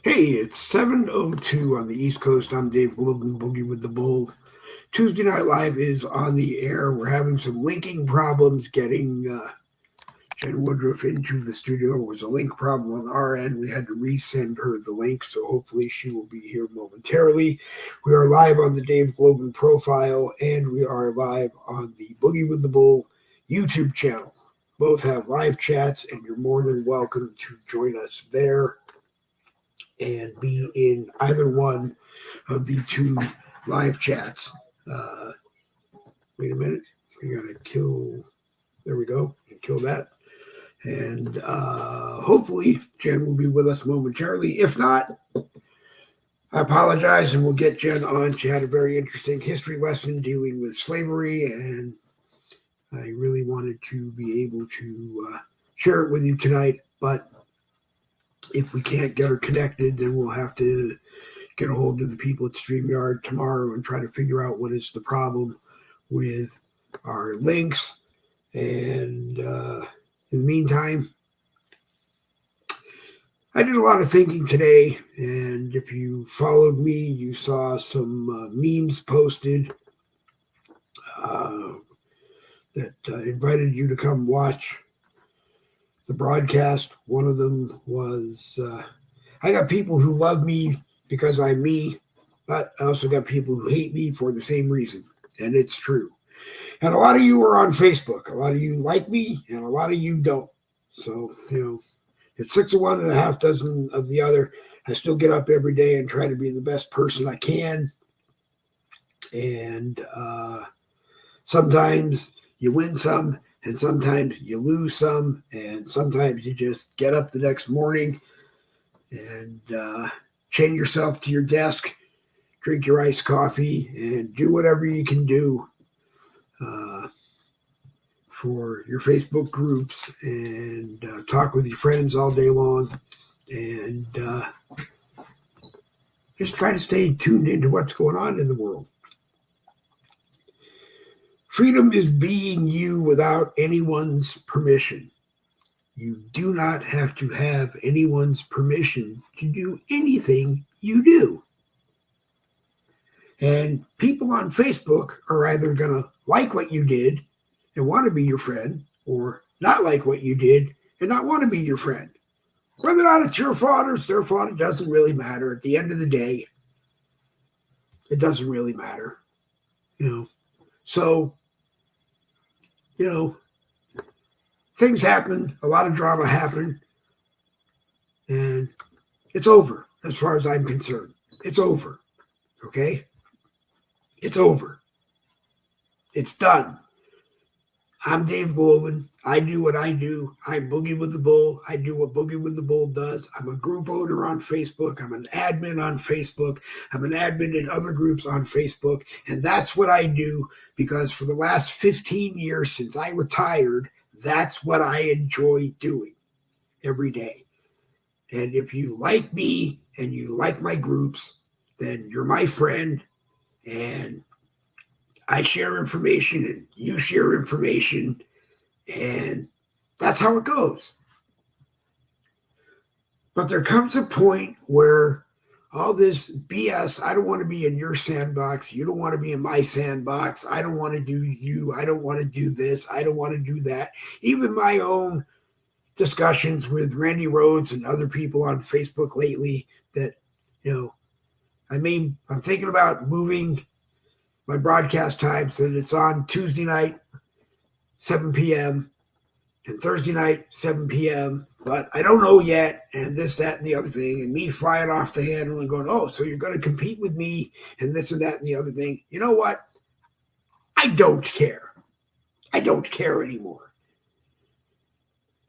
Hey, it's 7:02 on the East Coast. I'm Dave Globin, Boogie with the Bull. Tuesday Night Live is on the air. We're having some linking problems getting Jen Woodruff into the studio. It was a link problem on our end. We had to resend her the link, so hopefully she will be here momentarily. We are live on the Dave Globin profile, and we are live on the Boogie with the Bull YouTube channel. Both have live chats, and you're more than welcome to join us there and be in either one of the two live chats. Uh, Wait a minute. We got to kill. There we go. Kill that. And hopefully, Jen will be with us momentarily. If not, I apologize and we'll get Jen on. She had a very interesting history lesson dealing with slavery, and I really wanted to be able to share it with you tonight. But if we can't get her connected, then we'll have to get a hold of the people at StreamYard tomorrow and try to figure out what is the problem with our links. And in the meantime, I did a lot of thinking today, and if you followed me, you saw some memes posted uh, that invited you to come watch the broadcast. One of them was I got people who love me because I'm me, but I also got people who hate me for the same reason, and it's true. And a lot of you are on Facebook. A lot of you like me, and a lot of you don't. So, it's 6 of one and a half dozen of the other. I still get up every day and try to be the best person I can. And sometimes you win some, and sometimes you lose some, and sometimes you just get up the next morning and chain yourself to your desk, drink your iced coffee, and do whatever you can do for your Facebook groups and talk with your friends all day long and just try to stay tuned into what's going on in the world. Freedom is being you without anyone's permission. You do not have to have anyone's permission to do anything you do. And people on Facebook are either going to like what you did and want to be your friend, or not like what you did and not want to be your friend. Whether or not it's your fault or it's their fault, it doesn't really matter. At the end of the day, it doesn't really matter. So, things happen, a lot of drama happened, and it's over as far as I'm concerned. It's over. Okay? It's over. It's done. I'm Dave Globin. I do what I do. I'm Boogie with the Bull. I do what Boogie with the Bull does. I'm a group owner on Facebook. I'm an admin on Facebook. I'm an admin in other groups on Facebook. And that's what I do because for the last 15 years since I retired, that's what I enjoy doing every day. And if you like me and you like my groups, then you're my friend. And I share information and you share information, and that's how it goes. But there comes a point where all this BS, I don't want to be in your sandbox. You don't want to be in my sandbox. I don't want to do you. I don't want to do this. I don't want to do that. Even my own discussions with Randy Rhodes and other people on Facebook lately that, I'm thinking about moving my broadcast time so that it's on Tuesday night, 7 p.m., and Thursday night, 7 p.m., but I don't know yet, and this, that, and the other thing, and me flying off the handle and going, oh, so you're going to compete with me, and this and that and the other thing. You know what? I don't care. I don't care anymore.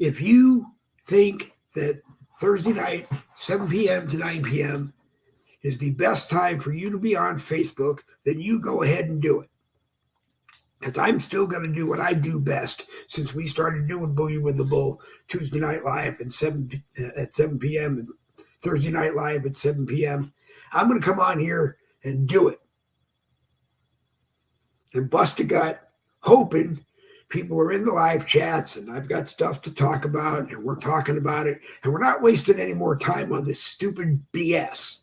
If you think that Thursday night, 7 p.m. to 9 p.m., is the best time for you to be on Facebook, then you go ahead and do it. Because I'm still going to do what I do best since we started doing Boogie with the Bull Tuesday Night Live at 7 p.m. and Thursday Night Live at 7 p.m. I'm going to come on here and do it and bust a gut, hoping people are in the live chats, and I've got stuff to talk about, and we're talking about it, and we're not wasting any more time on this stupid BS,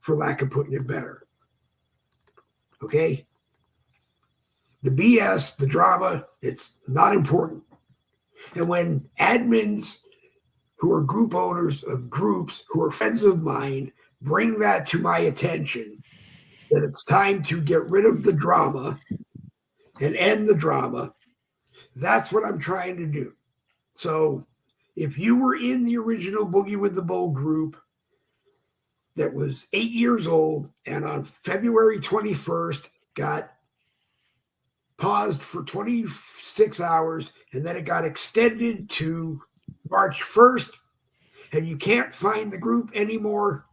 for lack of putting it better. Okay? The BS, the drama, it's not important. And when admins who are group owners of groups who are friends of mine bring that to my attention, that it's time to get rid of the drama and end the drama, that's what I'm trying to do. So if you were in the original Boogie with the Bowl group that was 8 years old and on February 21st got paused for 26 hours and then it got extended to March 1st, and you can't find the group anymore,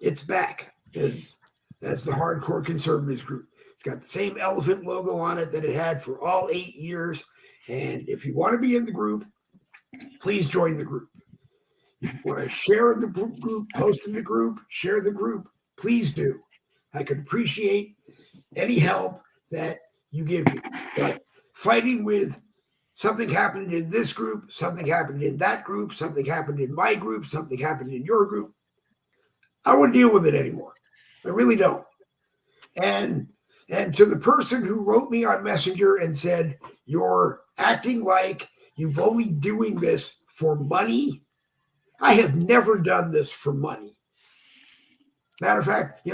it's back as the Hardcore Conservatives group. It's got the same elephant logo on it that it had for all 8 years. And if you want to be in the group, please join the group. If you want to share the group, post in the group, share the group, please do. I could appreciate any help that you give me. But fighting with something happened in this group, something happened in that group, something happened in my group, something happened in your group, I don't want to deal with it anymore. I really don't. And to the person who wrote me on Messenger and said, you're acting like you've only doing this for money, I have never done this for money. Matter of fact,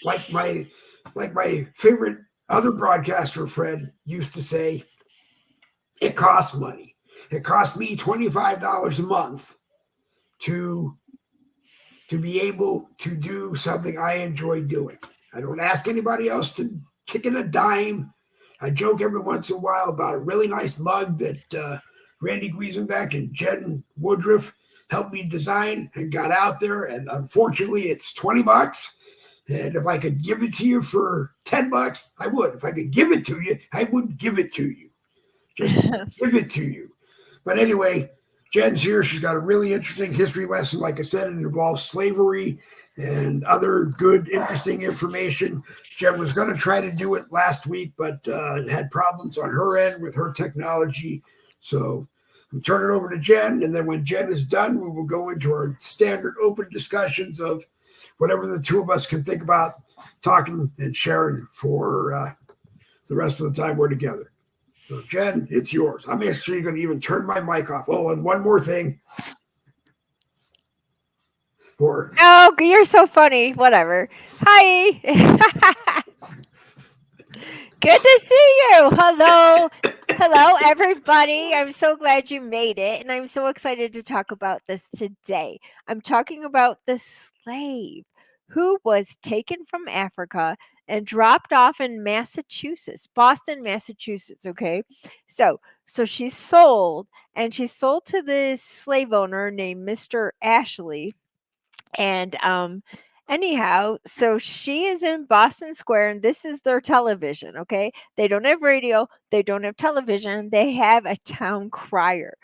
like my favorite other broadcaster friend used to say, it costs money. It costs me $25 a month to be able to do something I enjoy doing. I don't ask anybody else to kick in a dime. I joke every once in a while about a really nice mug that Randy Giesenbeck and Jen Woodruff helped me design and got out there. And unfortunately, it's $20. And if I could give it to you for $10, I would. If I could give it to you, I would give it to you. Just give it to you. But anyway, Jen's here. She's got a really interesting history lesson. Like I said, it involves slavery and other good, interesting information. Jen was going to try to do it last week, but had problems on her end with her technology. So I'm turning it over to Jen. And then when Jen is done, we will go into our standard open discussions of whatever the two of us can think about talking and sharing for the rest of the time we're together. So, Jen, it's yours. I'm actually going to even turn my mic off. Oh, and one more thing. Oh, you're so funny. Whatever. Hi. Good to see you. Hello. Hello, everybody. I'm so glad you made it, and I'm so excited to talk about this today. I'm talking about the slave who was taken from Africa and dropped off in Massachusetts, Boston, Massachusetts. Okay, so she's sold, and she's sold to this slave owner named Mr. Ashley. And anyhow, so she is in Boston Square, and this is their television. Okay, they don't have radio, they don't have television, they have a town crier.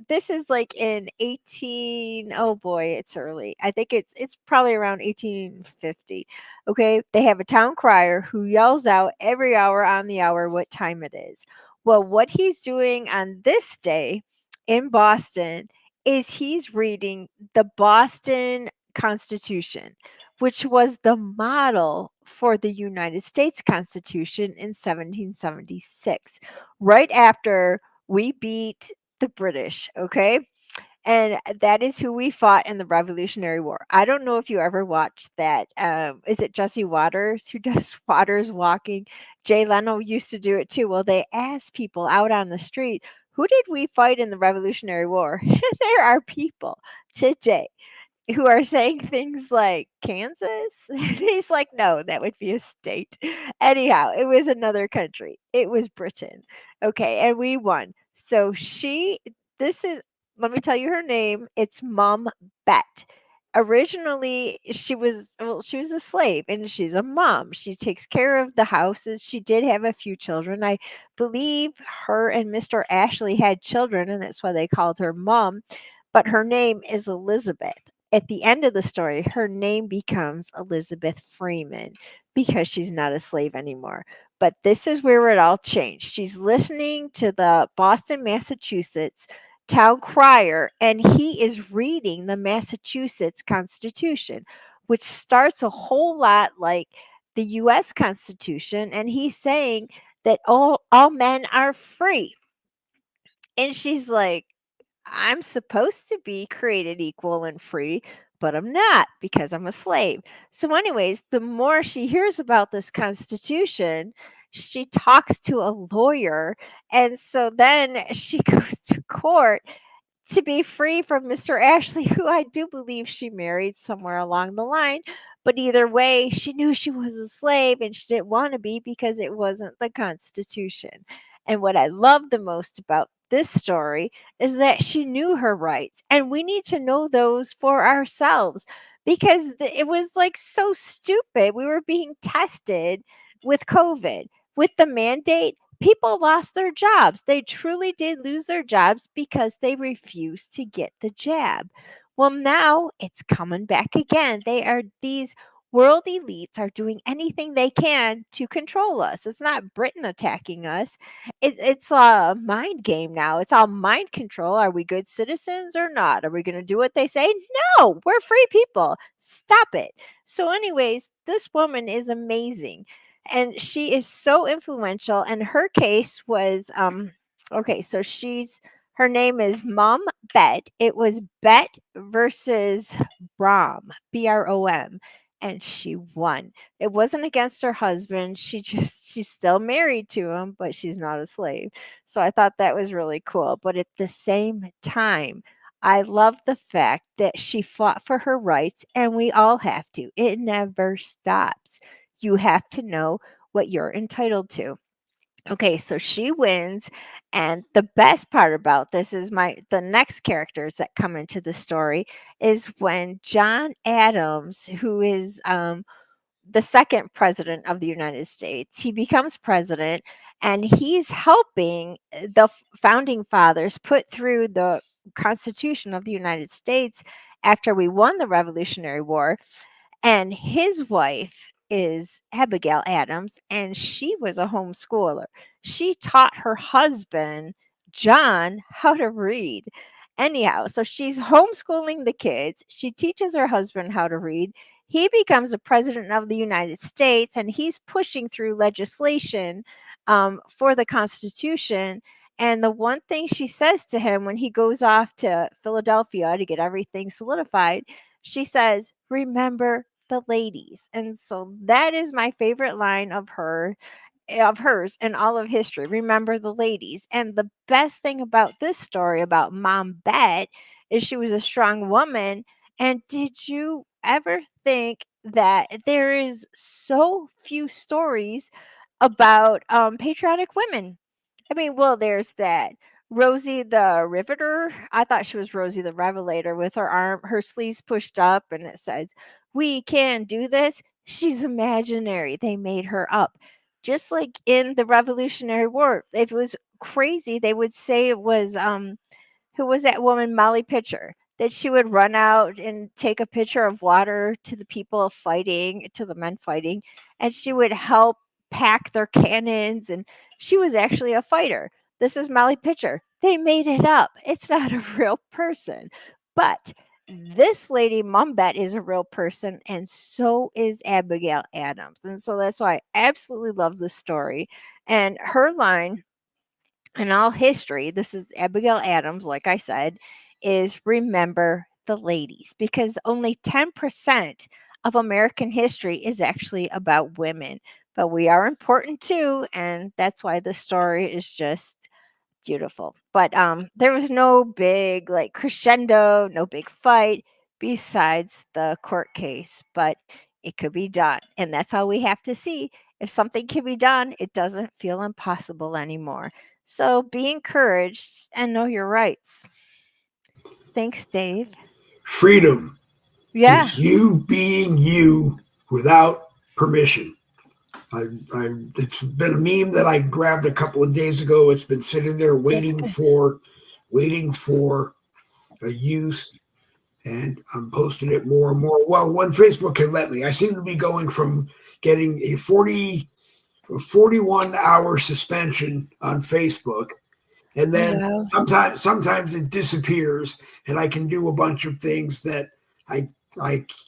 This is like in 18, oh boy, it's early. I think it's probably around 1850. Okay, they have a town crier who yells out every hour on the hour what time it is. Well, what he's doing on this day in Boston is he's reading the Boston Constitution, which was the model for the United States Constitution in 1776, right after we beat the British, okay? And that is who we fought in the Revolutionary War. I don't know if you ever watched that. Is it Jesse Waters who does Waters Walking? Jay Leno used to do it too. Well, they asked people out on the street, who did we fight in the Revolutionary War? There are people today who are saying things like Kansas. And he's like, no, that would be a state. Anyhow, it was another country. It was Britain. Okay, and we won. So this is, let me tell you her name. It's Mom Bet. Originally, she was a slave, and she's a mom. She takes care of the houses. She did have a few children. I believe her and Mr. Ashley had children, and that's why they called her Mom. But her name is Elizabeth. at the end of the story, her name becomes Elizabeth Freeman because she's not a slave anymore. But this is where it all changed. She's listening to the Boston, Massachusetts town crier, and he is reading the Massachusetts Constitution, which starts a whole lot like the US Constitution. And he's saying that all men are free. And she's like, I'm supposed to be created equal and free, but I'm not because I'm a slave. So, anyways, the more she hears about this Constitution, she talks to a lawyer. And so then she goes to court to be free from Mr. Ashley, who I do believe she married somewhere along the line. But either way, she knew she was a slave and she didn't want to be because it wasn't the Constitution. And what I love the most about this story is that she knew her rights. And we need to know those for ourselves because it was like so stupid. We were being tested with COVID, with the mandate. People lost their jobs. They truly did lose their jobs because they refused to get the jab. Well, now it's coming back again. These world elites are doing anything they can to control us. It's not Britain attacking us. It's a mind game now. It's all mind control. Are we good citizens or not? Are we going to do what they say? No, we're free people. Stop it. So, anyways, this woman is amazing and she is so influential. And her case was okay, so her name is Mom Bet. It was Bet versus Brom, Brom, and she won. It wasn't against her husband. She's still married to him, but she's not a slave. So I thought that was really cool. But at the same time, I love the fact that she fought for her rights, and we all have to. It never stops. You have to know what you're entitled to. Okay, so she wins, and the best part about this is the next characters that come into the story is when John Adams, who is the second president of the United States, he becomes president, and he's helping the founding fathers put through the Constitution of the United States after we won the Revolutionary War. And his wife is Abigail Adams, and she was a homeschooler. She taught her husband, John, how to read. Anyhow, so she's homeschooling the kids. She teaches her husband how to read. He becomes a president of the United States, and he's pushing through legislation for the Constitution. And the one thing she says to him when he goes off to Philadelphia to get everything solidified, she says, "Remember the ladies." And so that is my favorite line of hers in all of history. Remember the ladies. And the best thing about this story about Mom Bet is she was a strong woman. And did you ever think that there is so few stories about patriotic women? I mean, well, there's that Rosie the Riveter. I thought she was Rosie the Revelator with her sleeves pushed up, and it says, "We can do this." She's imaginary. They made her up. Just like in the Revolutionary War, if it was crazy, they would say it was who was that woman, Molly Pitcher, that she would run out and take a pitcher of water to the people fighting, to the men fighting, and she would help pack their cannons. And she was actually a fighter. This is Molly Pitcher. They made it up. It's not a real person. But this lady, Mumbet, is a real person, and so is Abigail Adams. And so that's why I absolutely love this story. And her line in all history, this is Abigail Adams, like I said, is remember the ladies, because only 10% of American history is actually about women. But we are important too, and that's why the story is just beautiful. But there was no big like crescendo, no big fight besides the court case, but it could be done. And that's all we have to see. If something can be done, it doesn't feel impossible anymore. So be encouraged and know your rights. Thanks, Dave. Freedom Yeah. is you being you without permission. It's been a meme that I grabbed a couple of days ago. It's been sitting there waiting for a use, and I'm posting it more and more. Well, when Facebook can let me. I seem to be going from getting a 41-hour suspension on Facebook, and then Wow. sometimes it disappears, and I can do a bunch of things that I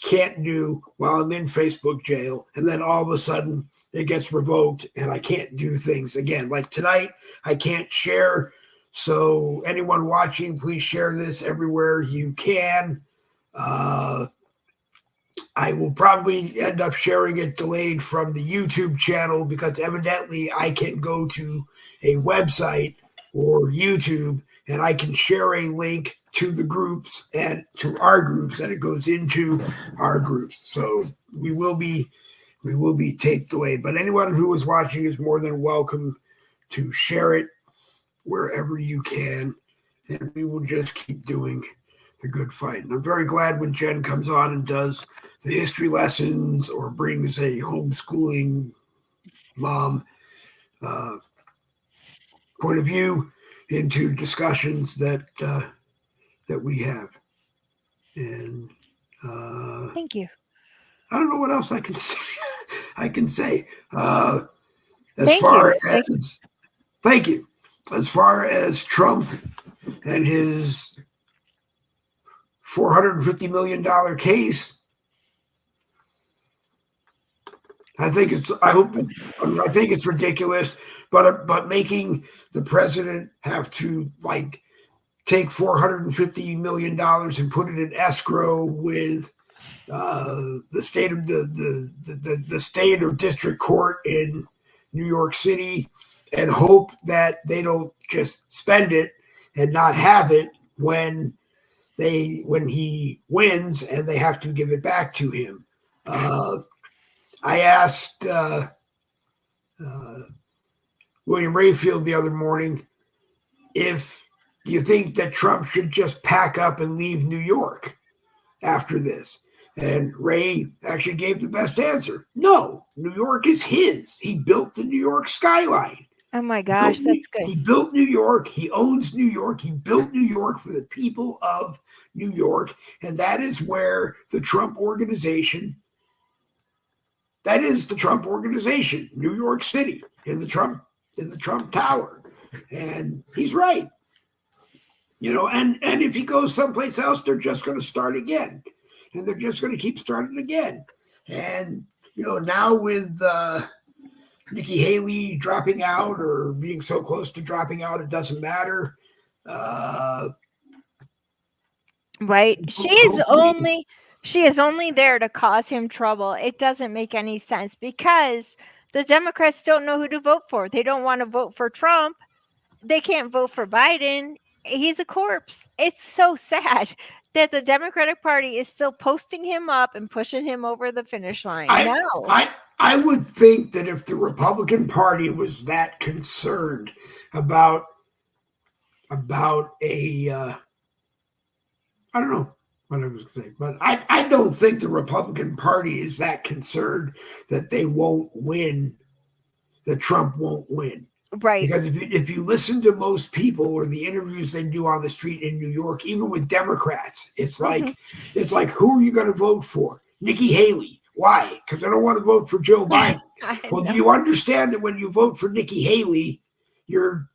can't do while I'm in Facebook jail, and then all of a sudden it gets revoked, and I can't do things again. Like tonight, I can't share. So anyone watching, please share this everywhere you can. I will probably end up sharing it delayed from the YouTube channel because evidently I can go to a website or YouTube and I can share a link to the groups and to our groups, and it goes into our groups. So we will be tape delayed. But anyone who is watching is more than welcome to share it wherever you can, and we will just keep doing the good fight. And I'm very glad when Jen comes on and does the history lessons or brings a homeschooling mom point of view into discussions that we have. And Thank you. I don't know what else I can say. Thank you. As far as Trump and his $450 million case, I think it's ridiculous, but making the president have to take $450 million and put it in escrow with the state of the state or district court in New York City, and hope that they don't just spend it and not have it when he wins and they have to give it back to him. I asked William Rayfield the other morning if you think that Trump should just pack up and leave New York after this. And Ray actually gave the best answer. No, New York is his. He built the New York skyline. Oh my gosh, that's good. He built New York. He owns New York. He built New York for the people of New York. And that is where the Trump organization, New York City, in the Trump Tower. And he's right. And if he goes someplace else, they're just going to start again. And they're just going to keep starting again. And, now with Nikki Haley dropping out or being so close to dropping out, it doesn't matter. Right. She is only there to cause him trouble. It doesn't make any sense because the Democrats don't know who to vote for. They don't want to vote for Trump. They can't vote for Biden. He's a corpse. It's so sad that the Democratic Party is still posting him up and pushing him over the finish line. I would think that if the Republican Party was that concerned about I don't know what I was going to say, but I don't think the Republican Party is that concerned that they won't win, that Trump won't win. Right. Because if you listen to most people or the interviews they do on the street in New York, even with Democrats, it's like, who are you going to vote for? Nikki Haley. Why? Because I don't want to vote for Joe Biden. Well, do you understand that when you vote for Nikki Haley, you're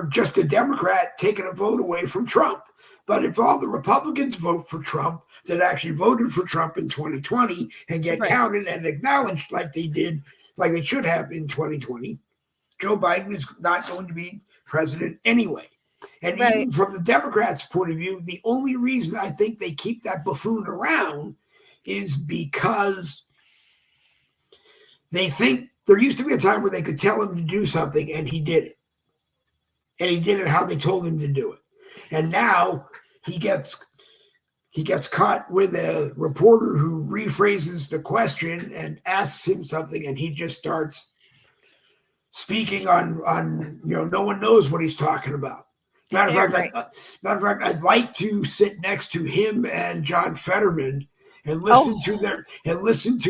just a Democrat taking a vote away from Trump? But if all the Republicans vote for Trump that actually voted for Trump in 2020 and get counted and acknowledged like they did, like they should have in 2020, Joe Biden is not going to be president anyway. And even from the Democrats' point of view, the only reason I think they keep that buffoon around is because they think there used to be a time where they could tell him to do something and he did it. And he did it how they told him to do it. And now he gets caught with a reporter who rephrases the question and asks him something, and he just starts speaking on no one knows what he's talking about. Matter of fact, I'd like to sit next to him and John Fetterman and listen to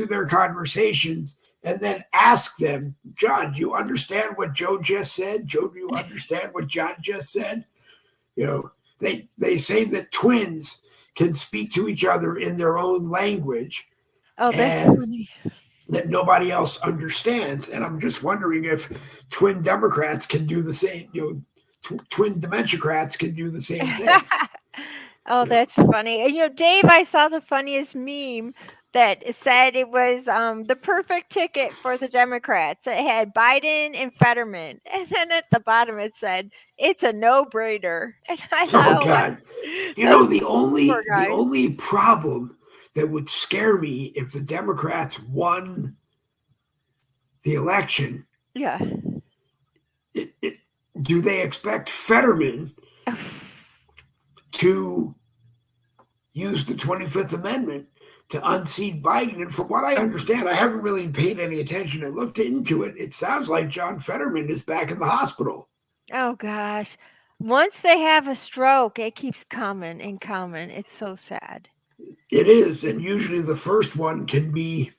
their conversations, and then ask them, John, do you understand what Joe just said? Joe, do you understand what John just said? They say that twins can speak to each other in their own language Oh, that's and funny. that nobody else understands. And I'm just wondering if twin Democrats can do the same, twin Dementiacrats can do the same thing. Oh, You know? that's funny. And Dave, I saw the funniest meme that said it was the perfect ticket for the Democrats. It had Biden and Fetterman, and then at the bottom it said it's a no-brainer. And I Oh thought, God. those The poor only guys. problem that would scare me if the Democrats won the election, Yeah. do they expect Fetterman to use the 25th Amendment to unseat Biden? And from what I understand, I haven't really paid any attention and looked into it. It sounds like John Fetterman is back in the hospital. Oh gosh. Once they have a stroke, it keeps coming and coming. It's so sad. It is, and usually the first one can be,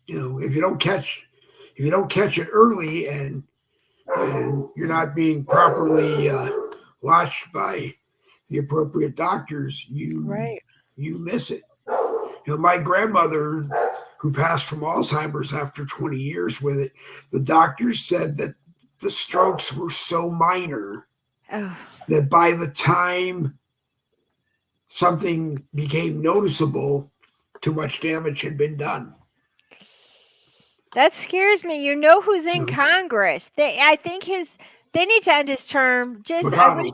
if you don't catch it early and you're not being properly watched by the appropriate doctors, Right. you miss it. My grandmother, who passed from Alzheimer's after 20 years with it, the doctors said that the strokes were so minor that by the time something became noticeable, too much damage had been done. That scares me. You know who's in Congress? I think they need to end his term. I wish.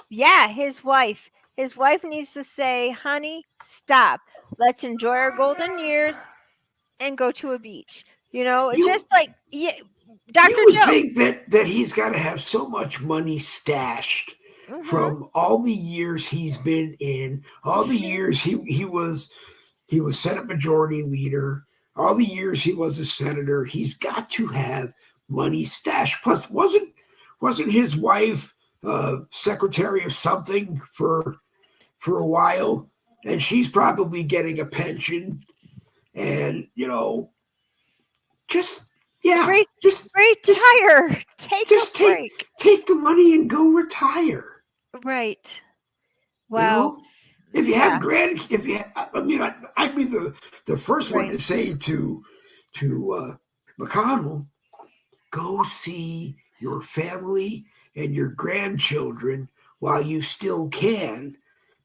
Yeah, his wife. His wife needs to say, "Honey, stop. Let's enjoy our golden years and go to a beach." Just like Dr. You would Joe. think that he's got to have so much money stashed from all the years he's been in, all the years he was Senate Majority Leader, all the years he was a senator. He's got to have money stashed. Plus, wasn't his wife Secretary of something for a while, and she's probably getting a pension, and just retire. Take a break. Take the money and go retire. Right. Wow. If you have I'd be the first one to say to McConnell, go see your family and your grandchildren while you still can,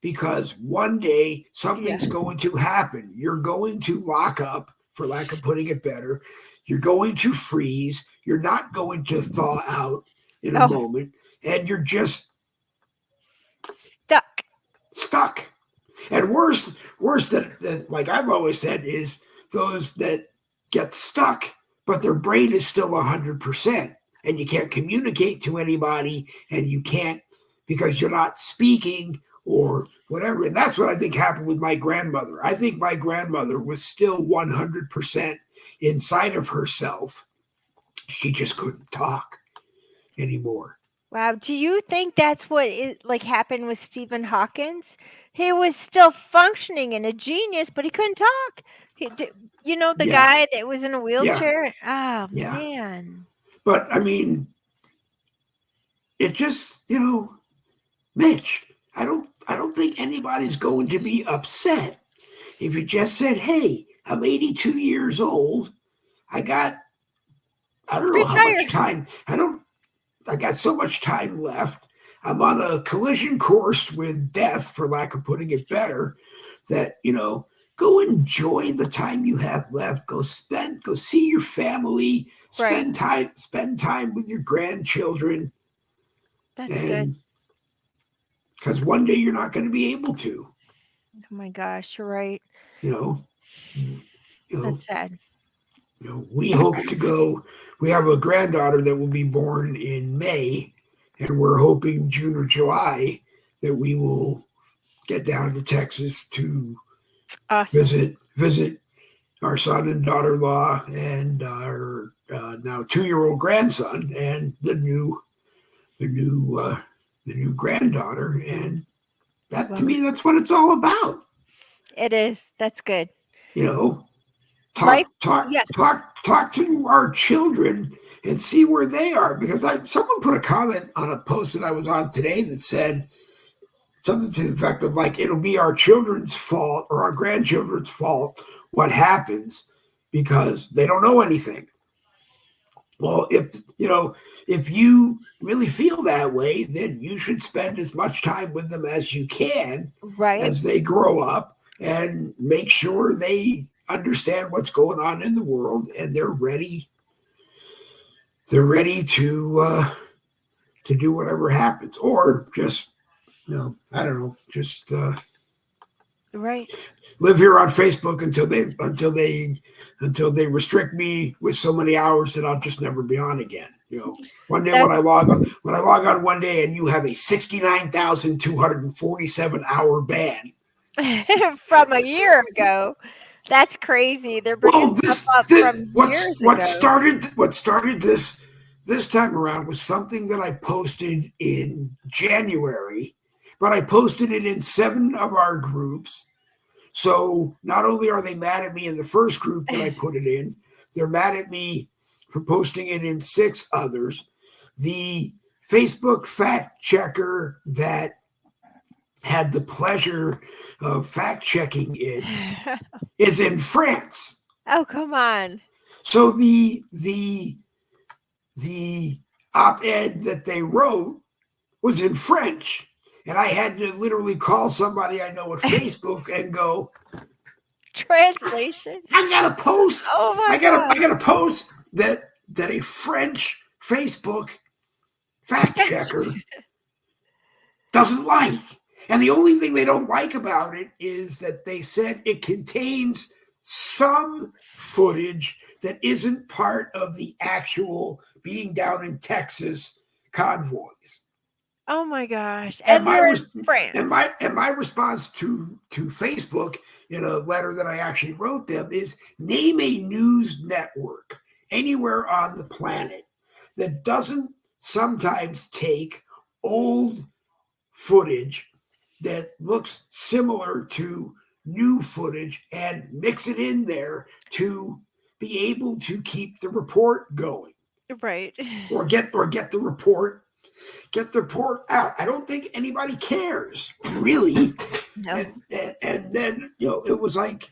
because one day something's going to happen. You're going to lock up, for lack of putting it better. You're going to freeze. You're not going to thaw out in a moment, and you're just stuck. And worse than like I've always said, is those that get stuck, but their brain is still 100%, and you can't communicate to anybody, and you can't, because you're not speaking or whatever. And that's what I think happened with my grandmother. I think my grandmother was still 100% inside of herself. She just couldn't talk anymore. Wow. Do you think that's what happened with Stephen Hawking? He was still functioning and a genius, but he couldn't talk. The guy that was in a wheelchair? Oh, man. But, I mean, it just, Mitch, I don't think anybody's going to be upset if you just said, hey, I'm 82 years old. I don't know how much time. I got so much time left. I'm on a collision course with death, for lack of putting it better, that, go enjoy the time you have left. Go see your family, spend time with your grandchildren. That's good. Because one day you're not going to be able to. Oh my gosh, you're right. That's sad. We hope to go. We have a granddaughter that will be born in May, and we're hoping June or July that we will get down to Texas to visit our son and daughter-in-law and our now 2-year-old grandson and the new granddaughter. And that, to me, that's what it's all about. It is. That's good. Talk to our children and see where they are, because someone put a comment on a post that I was on today that said, something to the effect of like it'll be our children's fault or our grandchildren's fault what happens because they don't know anything. Well, if you really feel that way, then you should spend as much time with them as you can Right. as they grow up and make sure they understand what's going on in the world and they're ready. They're ready to do whatever happens, or just I don't know, just Right. live here on Facebook until they restrict me with so many hours that I'll just never be on again. One day when That's I log on one day and you have a 69,247 hour ban. from a year ago. That's crazy. They're bringing Well, stuff this, up this from what's years what ago. started this time around was something that I posted in January, but I posted it in 7 of our groups. So not only are they mad at me in the first group that I put it in, they're mad at me for posting it in 6 others. The Facebook fact checker that had the pleasure of fact checking it is in France. Oh, come on. So the op-ed that they wrote was in French. And I had to literally call somebody I know at Facebook and go, Translation. I gotta post. Oh my I god. gotta post that a French Facebook fact checker doesn't like. And the only thing they don't like about it is that they said it contains some footage that isn't part of the actual being down in Texas convoys. Oh my gosh. And And my they're in and France. my response to Facebook in a letter that I actually wrote them is name a news network anywhere on the planet that doesn't sometimes take old footage that looks similar to new footage and mix it in there to be able to keep the report going Right. or get the report out. I don't think anybody cares really. No. And then it was like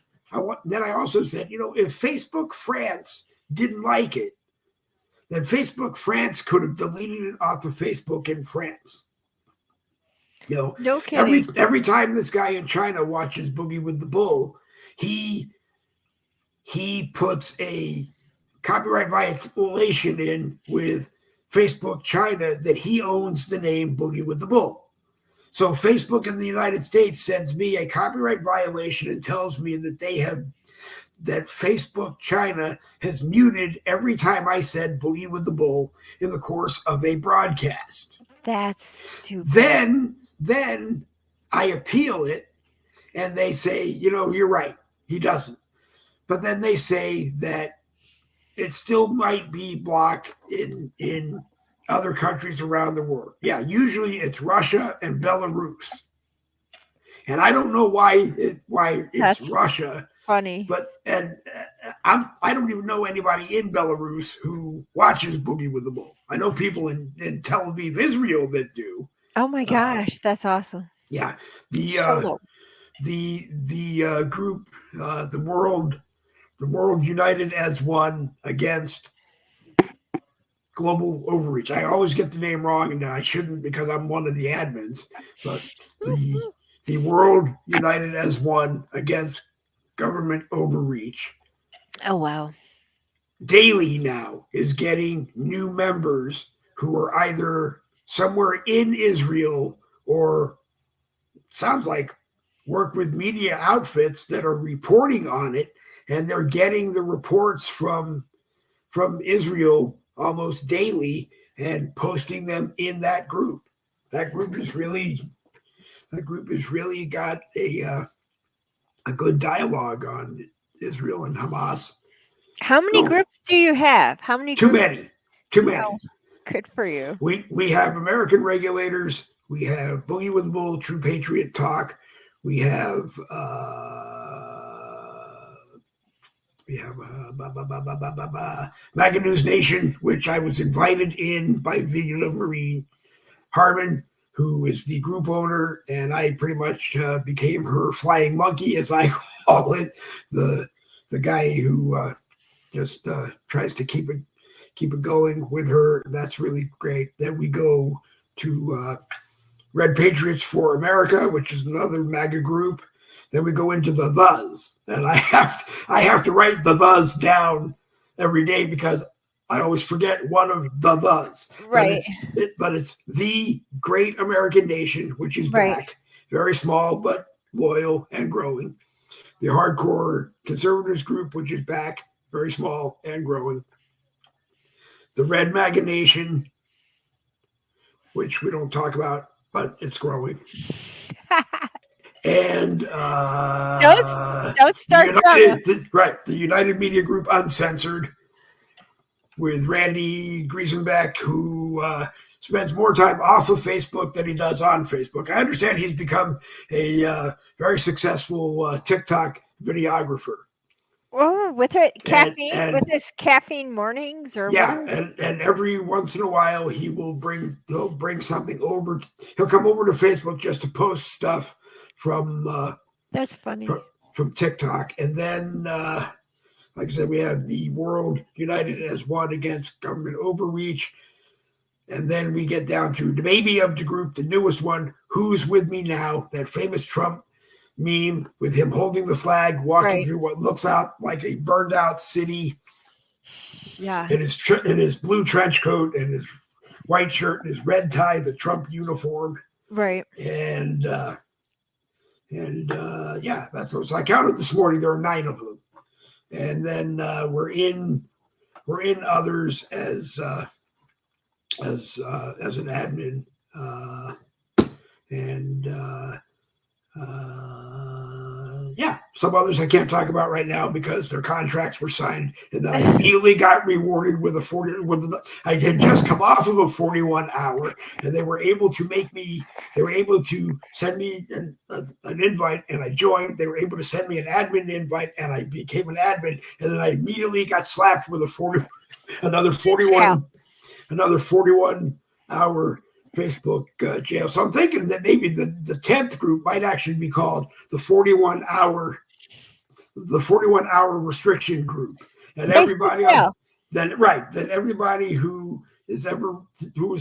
then I also said if Facebook France didn't like it, then Facebook France could have deleted it off of Facebook in France. No kidding. Every time this guy in China watches Boogie with the Bull, he puts a copyright violation in with Facebook China that he owns the name Boogie with the Bull. So Facebook in the United States sends me a copyright violation and tells me that Facebook China has muted every time I said Boogie with the Bull in the course of a broadcast. That's stupid. Then I appeal it and they say, you're right. He doesn't. But then they say that it still might be blocked in other countries around the world. Yeah, usually it's Russia and Belarus. And I don't know why it's That's Russia, funny. but I don't even know anybody in Belarus who watches Boogie with the Bull. I know people in Tel Aviv, Israel that do. Oh my gosh, that's awesome. Yeah, Total. the group, the world united as one against global overreach. I always get the name wrong, and I shouldn't because I'm one of the admins. But the world united as one against government overreach. Oh wow. Daily now is getting new members who are either somewhere in Israel or sounds like work with media outfits that are reporting on it, and they're getting the reports from Israel almost daily and posting them in that group. That group has really got a good dialogue on Israel and Hamas. How many groups do you have? How many Too groups? many. Oh, good for you. We have American Regulators. We have Boogie with the Bull, True Patriot Talk. We have Mega News Nation, which I was invited in by Vita Marie Harmon, who is the group owner, and I pretty much became her flying monkey, as I call it, the guy who just tries to keep it going with her. That's really great. Then we go to Red Patriots for America, which is another MAGA group. Then we go into the thes, and I have to write the thes down every day because I always forget one of the thes. Right. But it's the Great American Nation, which is Right. back, very small but loyal and growing. The Hardcore Conservatives group, which is back, very small and growing. The Red MAGA Nation, which we don't talk about, but it's growing. And don't start the United Media Group Uncensored with Randy Griesenbeck, who spends more time off of Facebook than he does on Facebook. I understand he's become a very successful TikTok videographer. Oh, with her caffeine, with his caffeine mornings, or and every once in a while he'll bring something over. He'll come over to Facebook just to post stuff from that's funny from TikTok, and then like I said, we have the World United as One Against Government Overreach, and then we get down to the baby of the group, the newest one, Who's With Me Now, that famous Trump meme with him holding the flag, walking through what looks out like a burned out city. Yeah, in his blue trench coat and his white shirt and his red tie, the Trump uniform. Right. And yeah, that's what. So I counted this morning. There are 9 of them, and then we're in others as an admin, yeah, some others I can't talk about right now because their contracts were signed, and then I immediately got rewarded with I had just come off of a 41-hour, and they were able to send me an invite, and I joined. They were able to send me an admin invite, and I became an admin, and then I immediately got slapped with another 41-hour Facebook jail. So I'm thinking that maybe the 10th group might actually be called the 41-hour restriction group, and everybody then everybody who is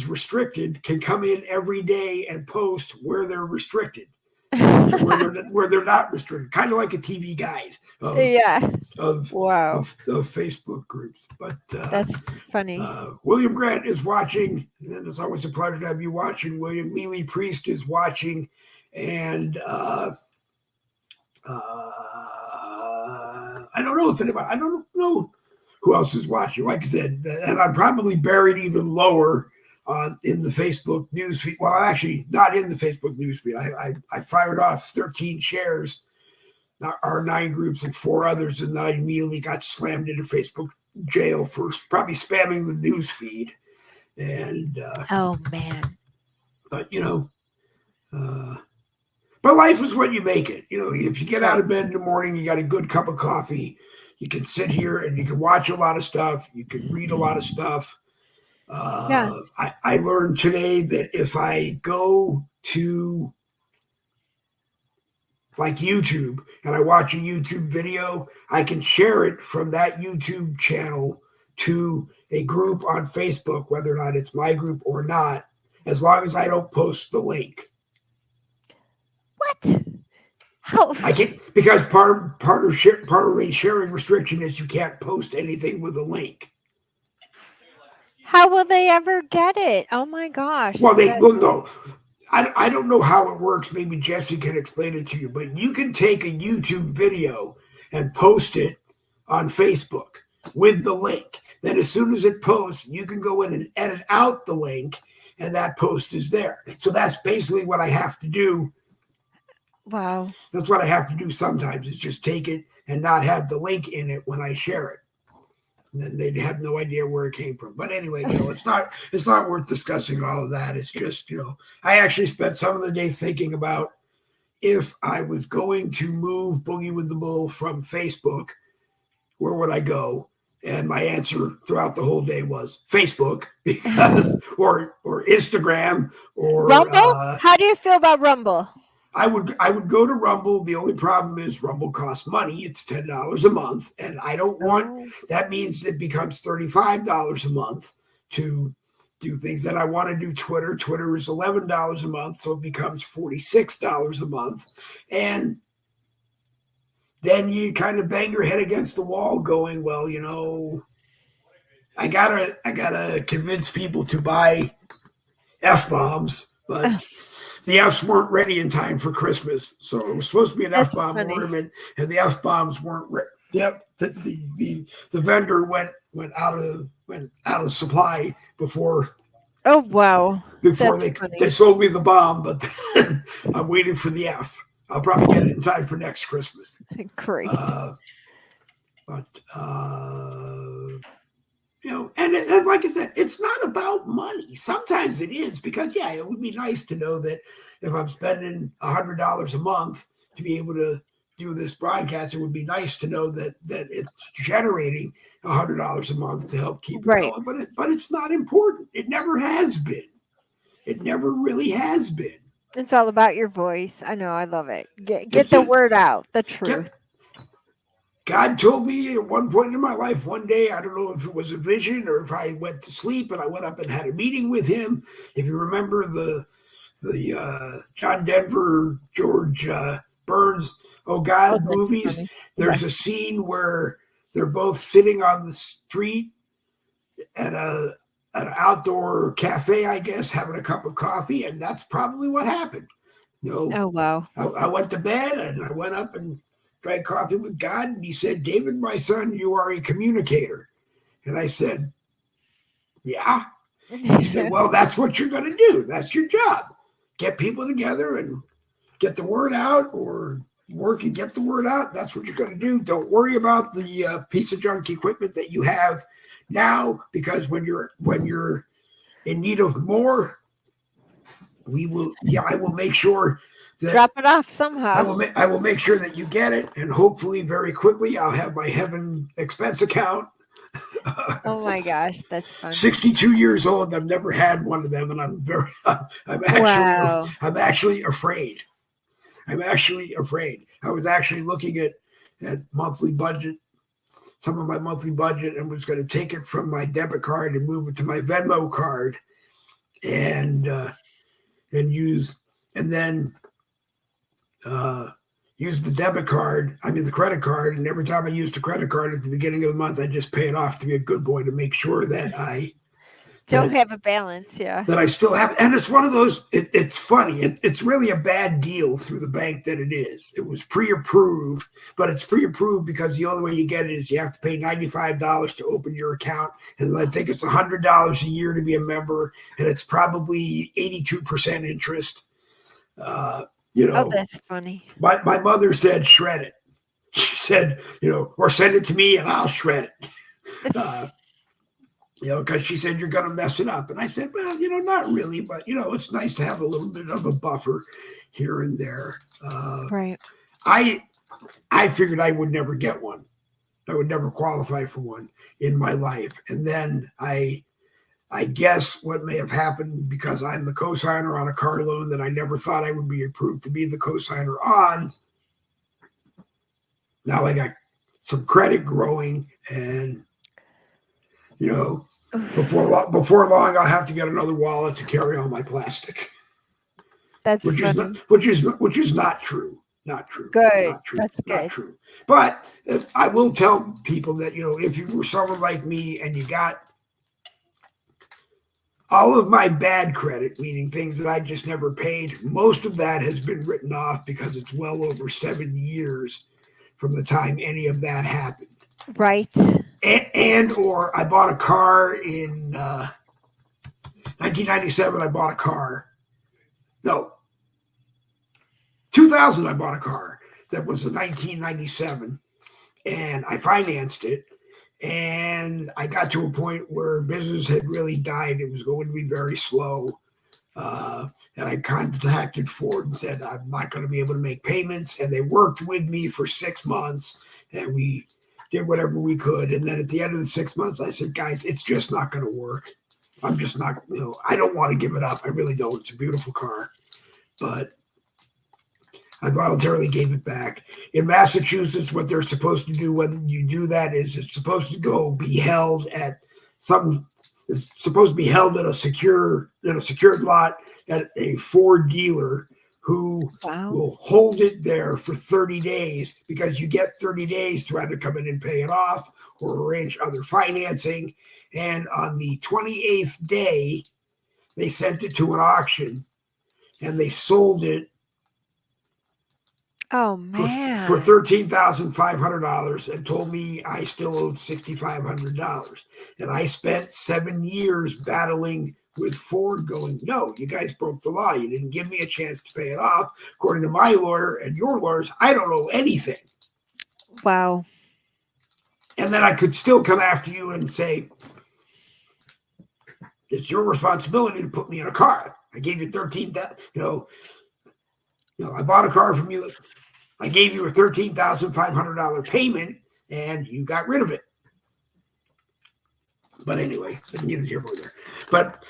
restricted can come in every day and post where they're restricted. where they're not restricted, kind of like a TV guide of Facebook groups. But that's funny. William Grant is watching, and it's always a pleasure to have you watching. William Lily Priest is watching, and I don't know if anybody. I don't know who else is watching. Like I said, and I'm probably buried even lower in the Facebook newsfeed. Well, actually, not in the Facebook newsfeed. I fired off 13 shares, our 9 groups and 4 others, and I immediately got slammed into Facebook jail for probably spamming the newsfeed. And oh man, but but life is what you make it. If you get out of bed in the morning, you got a good cup of coffee, you can sit here and you can watch a lot of stuff, you can read a lot of stuff. I learned today that if I go to like YouTube and I watch a YouTube video, I can share it from that YouTube channel to a group on Facebook, whether or not it's my group or not, as long as I don't post the link. What? How? I can't, because part of a sharing restriction is you can't post anything with a link. How will they ever get it? Oh my gosh. Well, they will know. I don't know how it works. Maybe Jesse can explain it to you, but you can take a YouTube video and post it on Facebook with the link. Then as soon as it posts, you can go in and edit out the link, and that post is there. So that's basically what I have to do. Wow. That's what I have to do sometimes, is just take it and not have the link in it when I share it. And then they'd have no idea where it came from. But anyway, it's not worth discussing all of that. It's just, I actually spent some of the day thinking about if I was going to move Boogie with the Bull from Facebook, where would I go? And my answer throughout the whole day was Facebook, because or Instagram or Rumble? How do you feel about Rumble? I would go to Rumble. The only problem is Rumble costs money. It's $10 a month, and I don't want. Oh, That means it becomes $35 a month to do things that I want to do. Twitter. Twitter is $11 a month, so it becomes $46 a month, and then you kind of bang your head against the wall, going, well, I gotta convince people to buy F-bombs, but the Fs weren't ready in time for Christmas. So it was supposed to be an that's F-bomb funny. ornament, and the F-bombs weren't ready. Yep, the vendor went out of supply before Oh wow, that's they funny. sold me the bomb, but I'm waiting for the F. I'll probably get it in time for next Christmas. Great. But and like I said, it's not about money. Sometimes it is, because it would be nice to know that if I'm spending $100 a month to be able to do this broadcast, it would be nice to know that it's generating $100 a month to help keep it Right. going. But it's not important. It never has been. It never really has been. It's all about your voice. I know. I love it. Get It's the just word out. The truth. God told me at one point in my life, one day, I don't know if it was a vision or if I went to sleep, and I went up and had a meeting with him. If you remember the John Denver, George Burns, Oh God Oh, that's movies, funny. there's Right. a scene where they're both sitting on the street at an outdoor cafe, I guess, having a cup of coffee, and that's probably what happened. Oh wow. I went to bed and I went up and drank coffee with God, and he said, David, my son, you are a communicator. And I said, yeah. He said, well, that's what you're going to do. That's your job. Get people together and get the word out, or work and get the word out. That's what you're going to do. Don't worry about the piece of junk equipment that you have now, because when you're in need of more, I will make sure that Drop it off somehow. I will make sure that you get it, and hopefully very quickly I'll have my heaven expense account. Oh my gosh, that's funny. 62 years old, and I've never had one of them, and I'm actually afraid. I'm actually afraid. I was actually looking at monthly budget, some of my monthly budget, and was going to take it from my debit card and move it to my Venmo card, and use, and then use the the credit card. And every time I use the credit card at the beginning of the month, I just pay it off to be a good boy, to make sure that I don't have a balance. Yeah. That I still have. And it's one of those, it's funny. It's really a bad deal through the bank that it is. It was pre-approved, but it's pre-approved because the only way you get it is you have to pay $95 to open your account. And I think it's $100 a year to be a member. And it's probably 82% interest. Oh, that's funny. My mother said, shred it. She said, or send it to me and I'll shred it. Because she said, you're going to mess it up. And I said, well, not really, but, it's nice to have a little bit of a buffer here and there. Right. I figured I would never get one. I would never qualify for one in my life. And then I guess what may have happened, because I'm the cosigner on a car loan that I never thought I would be approved to be the cosigner on. Now I got some credit growing, and before long, I'll have to get another wallet to carry all my plastic. That's which funny. is not true. Not true. Good. Not true. That's not good. true. But I will tell people that if you were someone like me and you got all of my bad credit, meaning things that I just never paid, most of that has been written off because it's well over 7 years from the time any of that happened. Right. Or I bought a car in 1997. I bought a car. No, 2000. I bought a car that was a 1997, and I financed it. And I got to a point where business had really died. It was going to be very slow. And I contacted Ford and said, I'm not going to be able to make payments. And they worked with me for 6 months, and we did whatever we could. And then at the end of the 6 months, I said, guys, it's just not going to work. I'm just not, I don't want to give it up. I really don't. It's a beautiful car. But I voluntarily gave it back. In Massachusetts, what they're supposed to do when you do that is it's supposed to go be held at it's supposed to be held in a secured lot at a Ford dealer who will hold it there for 30 days because you get 30 days to either come in and pay it off or arrange other financing. And on the 28th day, they sent it to an auction and they sold it Oh man! for $13,500 and told me I still owed $6,500. And I spent 7 years battling with Ford going, no, you guys broke the law. You didn't give me a chance to pay it off. According to my lawyer and your lawyers, I don't owe anything. Wow. And then I could still come after you and say, it's your responsibility to put me in a car. I gave you $13,000, I bought a car from you. I gave you a $13,500 payment and you got rid of it. But anyway, neither here nor there. But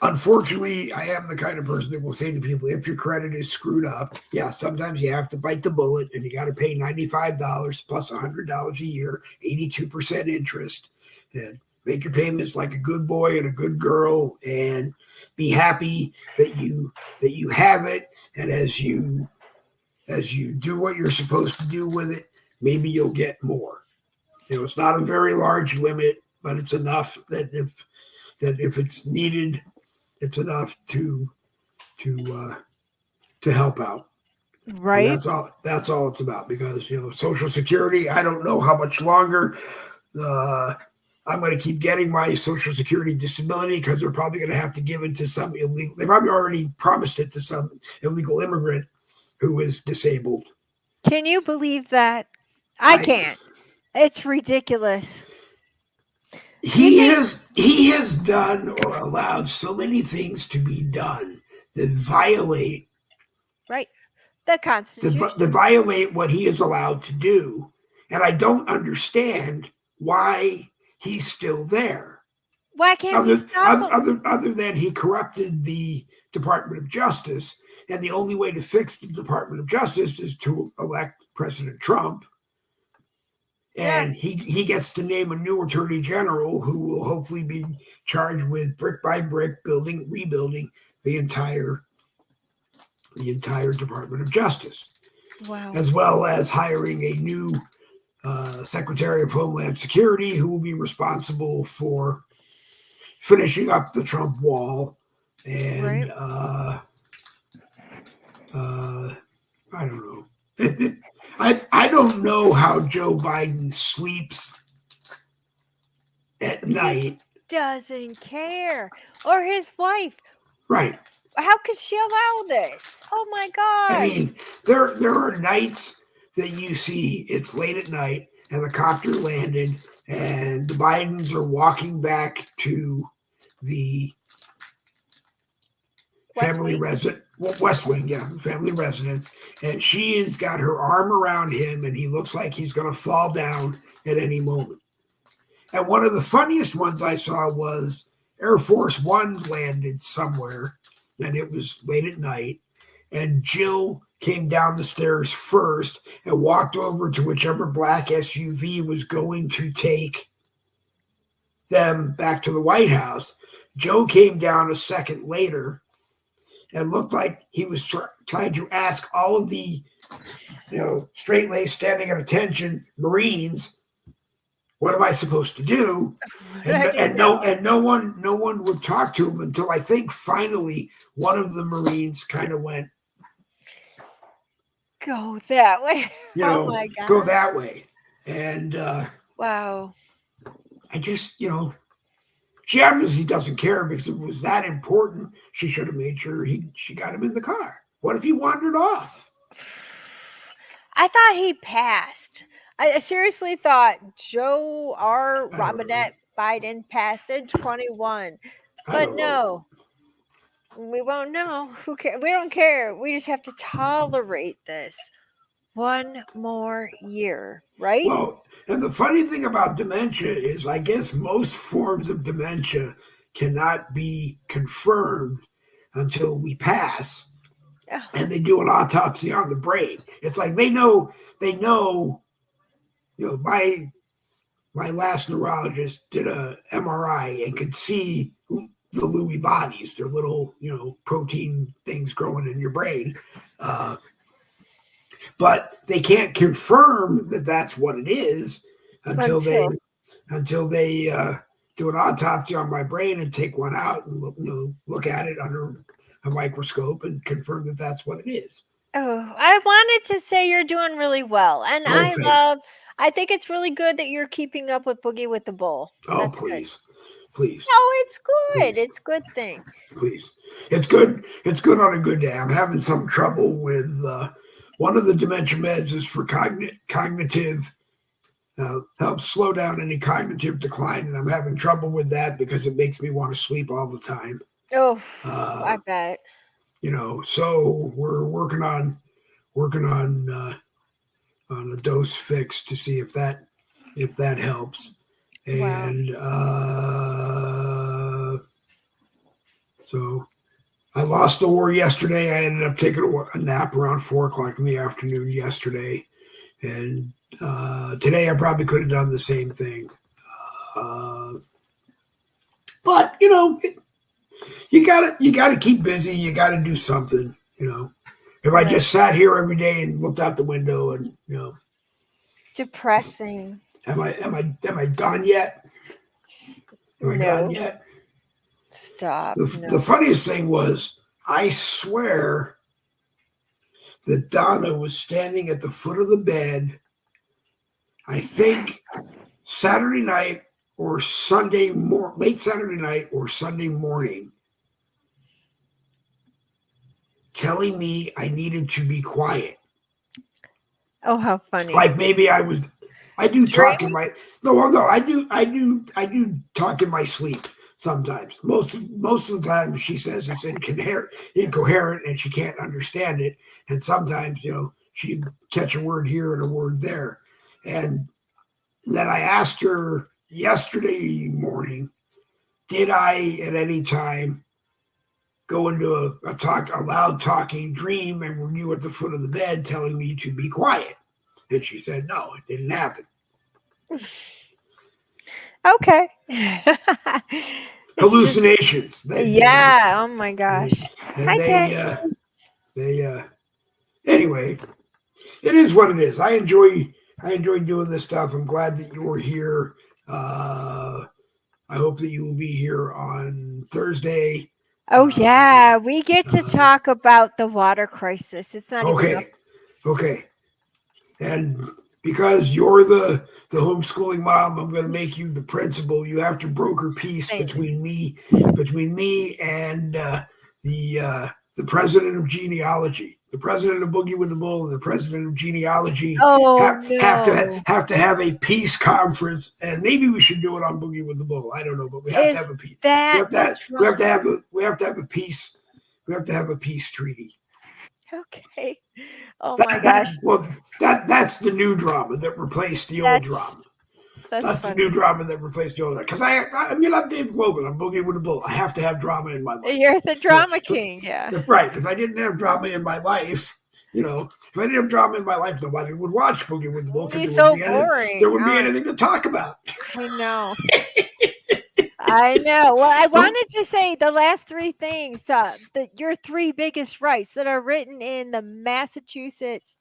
unfortunately, I am the kind of person that will say to people, if your credit is screwed up, yeah, sometimes you have to bite the bullet and you got to pay $95 plus $100 a year, 82% interest, and make your payments like a good boy and a good girl and be happy that you have it. And as you do what you're supposed to do with it, maybe you'll get more. It's not a very large limit, but it's enough that if it's needed, it's enough to help out. Right. And that's all it's about, because Social Security, I don't know how much longer I'm going to keep getting my Social Security disability, because they're probably going to have to give it to some illegal. They probably already promised it to some illegal immigrant who is disabled. Can you believe that? I can't. It's ridiculous. He has done or allowed so many things to be done that violate the Constitution. That violate what he is allowed to do, and I don't understand why he's still there. Why can't he stop him? Other than he corrupted the Department of Justice, and the only way to fix the Department of Justice is to elect President Trump. And he gets to name a new attorney general who will hopefully be charged with brick by brick rebuilding the entire Department of Justice. Wow. As well as hiring a new Secretary of Homeland Security who will be responsible for finishing up the Trump wall. And I don't know. I don't know how Joe Biden sleeps at night. Doesn't care. Or his wife. Right. How could she allow this? Oh my God. I mean, there are nights that you see it's late at night and the copter landed and the Bidens are walking back to the family residence. West Wing, family residence, and she has got her arm around him, and he looks like he's going to fall down at any moment. And one of the funniest ones I saw was Air Force One landed somewhere, and it was late at night, and Jill came down the stairs first and walked over to whichever black SUV was going to take them back to the White House. Joe came down a second later and looked like he was trying to ask all of the, straight-laced, standing at attention Marines, what am I supposed to do? And no one would talk to him until I think finally one of the Marines kind of went, go that way. Oh my God. Go that way. And wow. I just, she obviously doesn't care, because it was that important. She should have made sure she got him in the car. What if he wandered off? I thought he passed. I seriously thought Joe R. Robinette Biden passed in 21. But no, we won't know. Who cares? We don't care. We just have to tolerate this. One more year, right? Well, and the funny thing about dementia is, I guess most forms of dementia cannot be confirmed until we pass Oh, and they do an autopsy on the brain. It's like they know, my last neurologist did a MRI and could see the Lewy bodies, their little, protein things growing in your brain. Uh, but they can't confirm that that's what it is until they until until they do an autopsy on my brain and take one out and look at it under a microscope and confirm that that's what it is. oh, I wanted to say you're doing really well, and Oh, thank. I think it's really good that you're keeping up with Boogie with the Bull. Oh, That's good. please, please, No, it's good. please, It's a good thing. please. It's good. It's good on a good day. I'm having some trouble with one of the dementia meds is for cognitive. Helps slow down any cognitive decline, and I'm having trouble with that because it makes me want to sleep all the time. Oh, I Uh, bet. so we're working on a dose fix to see if that helps. Wow. And so I lost the war yesterday. I ended up taking a nap around 4 o'clock in the afternoon yesterday, and today I probably could have done the same thing. Uh, but you gotta keep busy. You gotta do something. If I Right. just sat here every day and looked out the window and Depressing. am I gone yet? Am I gone No. yet? Stop. The No. funniest thing was, I swear that Donna was standing at the foot of the bed. I think Saturday night or late Saturday night or Sunday morning, telling me I needed to be quiet. Oh, how funny. Like maybe I do talk in Dreaming? my no, I do talk in my sleep sometimes. Most of the time she says it's incoherent and she can't understand it, and sometimes she catch a word here and a word there. And then I asked her yesterday morning, did I at any time go into a loud talking dream, and were you at the foot of the bed telling me to be quiet? And she said, no, it didn't happen. Okay. It's just, Hallucinations. yeah. Oh my They, gosh. and Hi, they, Ted. uh, they, anyway, it is what it is. I enjoy doing this stuff. I'm glad that you're here. Uh, I hope that you will be here on Thursday. Oh, Um, yeah. We get to uh, talk about the water crisis. It's not even okay, okay. And because you're the homeschooling mom, I'm going to make you the principal. You have to broker peace nothing. between me and the president of genealogy, the president of Boogie with the Bull, and the president of genealogy Oh, have to no. have a peace conference, and maybe we should do it on Boogie with the Bull. I don't know, but we have to Is have a peace. We that have to the have, we have to drama? have a we have to have a peace. We have to have a peace treaty. Okay. Oh my That that gosh. well that's the new drama that replaced the old drama. That's that's That's the new funny. drama that replaced the old. Because I'm Dave Logan. I'm Boogie with the Bull. I have to have drama in my life. You're the drama king. Yeah. Right. If I didn't have drama in my life, if I didn't have drama in my life, nobody would watch Boogie with the Bull It'd because be so there boring. wouldn't be anything to talk about. I know. I know. Well, I So wanted to say the last three things, your three biggest rights that are written in the Massachusetts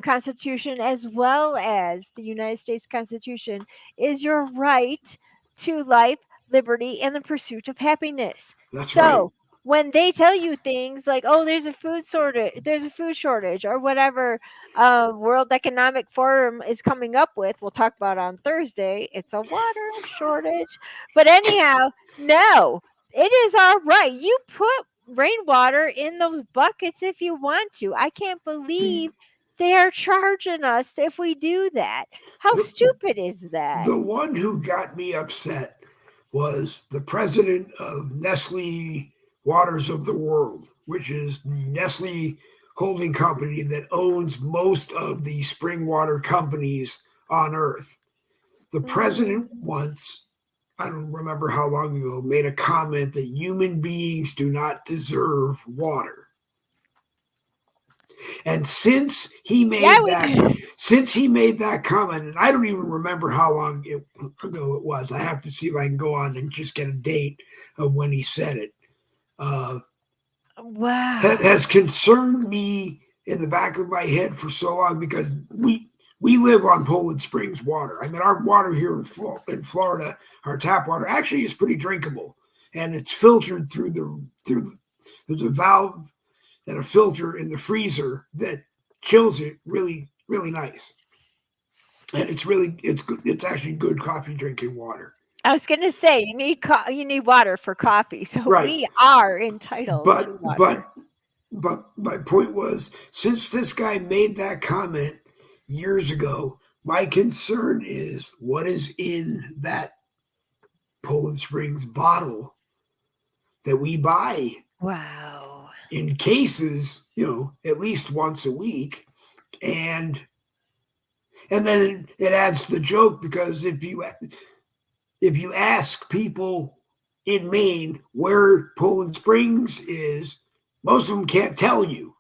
Constitution as well as the United States Constitution is your right to life, liberty, and the pursuit of happiness. that's right. So when they tell you things like, "Oh, there's a food shortage," or whatever, World Economic Forum is coming up with, we'll talk about on Thursday. It's a water shortage. But anyhow, no, it is our right. You put rainwater in those buckets if you want to. I can't The believe they are charging us if we do that. How the stupid is that? the one who got me upset was the president of Nestle Waters of the World, which is the Nestle holding company that owns most of the spring water companies on Earth. The president once, I don't remember how long ago, made a comment that human beings do not deserve water. And since he Yeah, made that comment, and I don't even remember how long ago it was. I have to see if I can go on and just get a date of when he said it. wow. Has concerned me in the back of my head for so long because we live on Poland Springs water. I mean, our water here in Florida, our tap water actually is pretty drinkable, and it's filtered through there's a valve and a filter in the freezer that chills it really, really nice. And it's good. It's actually good coffee drinking water. I was gonna say you need water for coffee, so Right. we are entitled to But water. my point was, since this guy made that comment years ago, my concern is what is in that Poland Springs bottle that we buy Wow. in cases, at least once a week. And then it adds the joke because if you ask people in Maine where Poland Springs is, most of them can't tell you.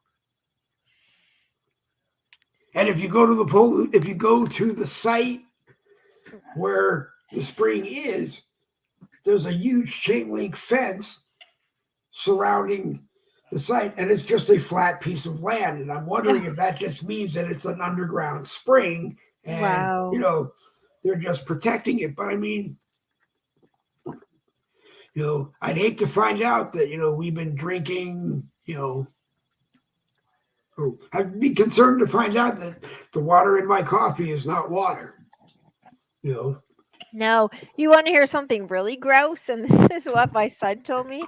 And if you go to the site where the spring is, there's a huge chain link fence surrounding the site, and it's just a flat piece of land. And I'm wondering if that just means that it's an underground spring, and Wow. they're just protecting it. But I mean, I'd hate to find out that we've been drinking, or I'd be concerned to find out that the water in my coffee is not water. No, you want to hear something really gross? And this is what my son told me.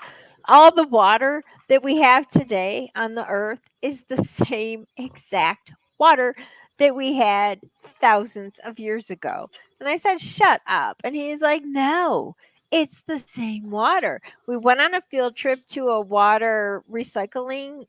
All the water that we have today on the earth is the same exact water that we had thousands of years ago. And I said, shut up. And he's like, no, it's the same water. We went on a field trip to a water recycling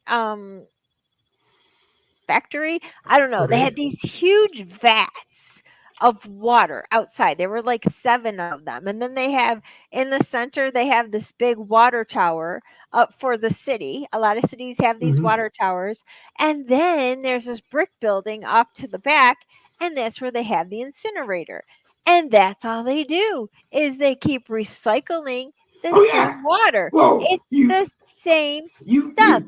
factory. I don't know. They Okay. had these huge vats of water outside. There were like 7 of them. And then they have in the center, they have this big water tower up for the city. A lot of cities have these Mm-hmm. water towers. And then there's this brick building off to the back, and that's where they have the incinerator. And that's all they do is they keep recycling the Oh yeah. same water. Well, It's the same you stuff.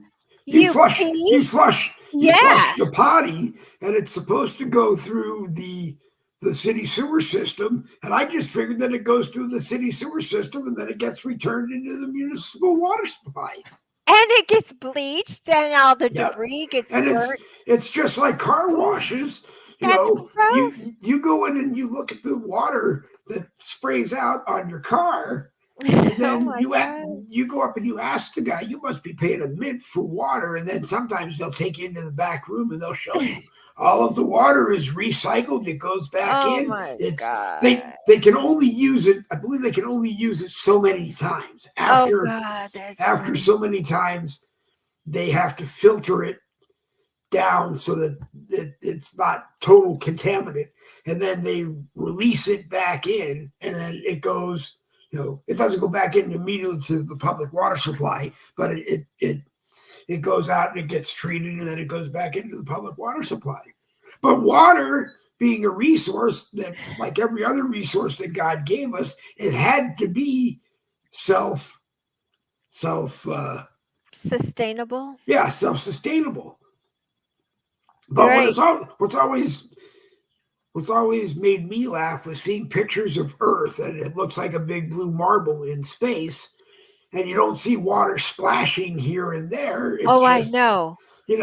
you You flush you pee. flush you Yeah. flush the potty, and it's supposed to go through the city sewer system, and I just figured that it goes through the city sewer system and then it gets returned into the municipal water supply. And it gets bleached and all the Yep. debris gets And burnt. it's just like car Ooh, washes. that's You gross. you go in and you look at the water that sprays out on your car, and Oh then my God. you go up and you ask the guy, you must be paying a mint for water. And then sometimes they'll take you into the back room and they'll show you all of the water is recycled. It goes back Oh in. my It's God. they can only use it. I believe they can only use it so many times. Oh God, that's After funny. so many times, they have to filter it down so that it's not total contaminant, and then they release it back in, and then it goes. It doesn't go back in immediately to the public water supply, but it goes out and it gets treated, and then it goes back into the public water supply. But water, being a resource that, like every other resource that God gave us, it had to be self Sustainable. self-sustainable. But Right. what's always made me laugh was seeing pictures of Earth, and it looks like a big blue marble in space, and you don't see water splashing here and there. It's Oh, I just, know. then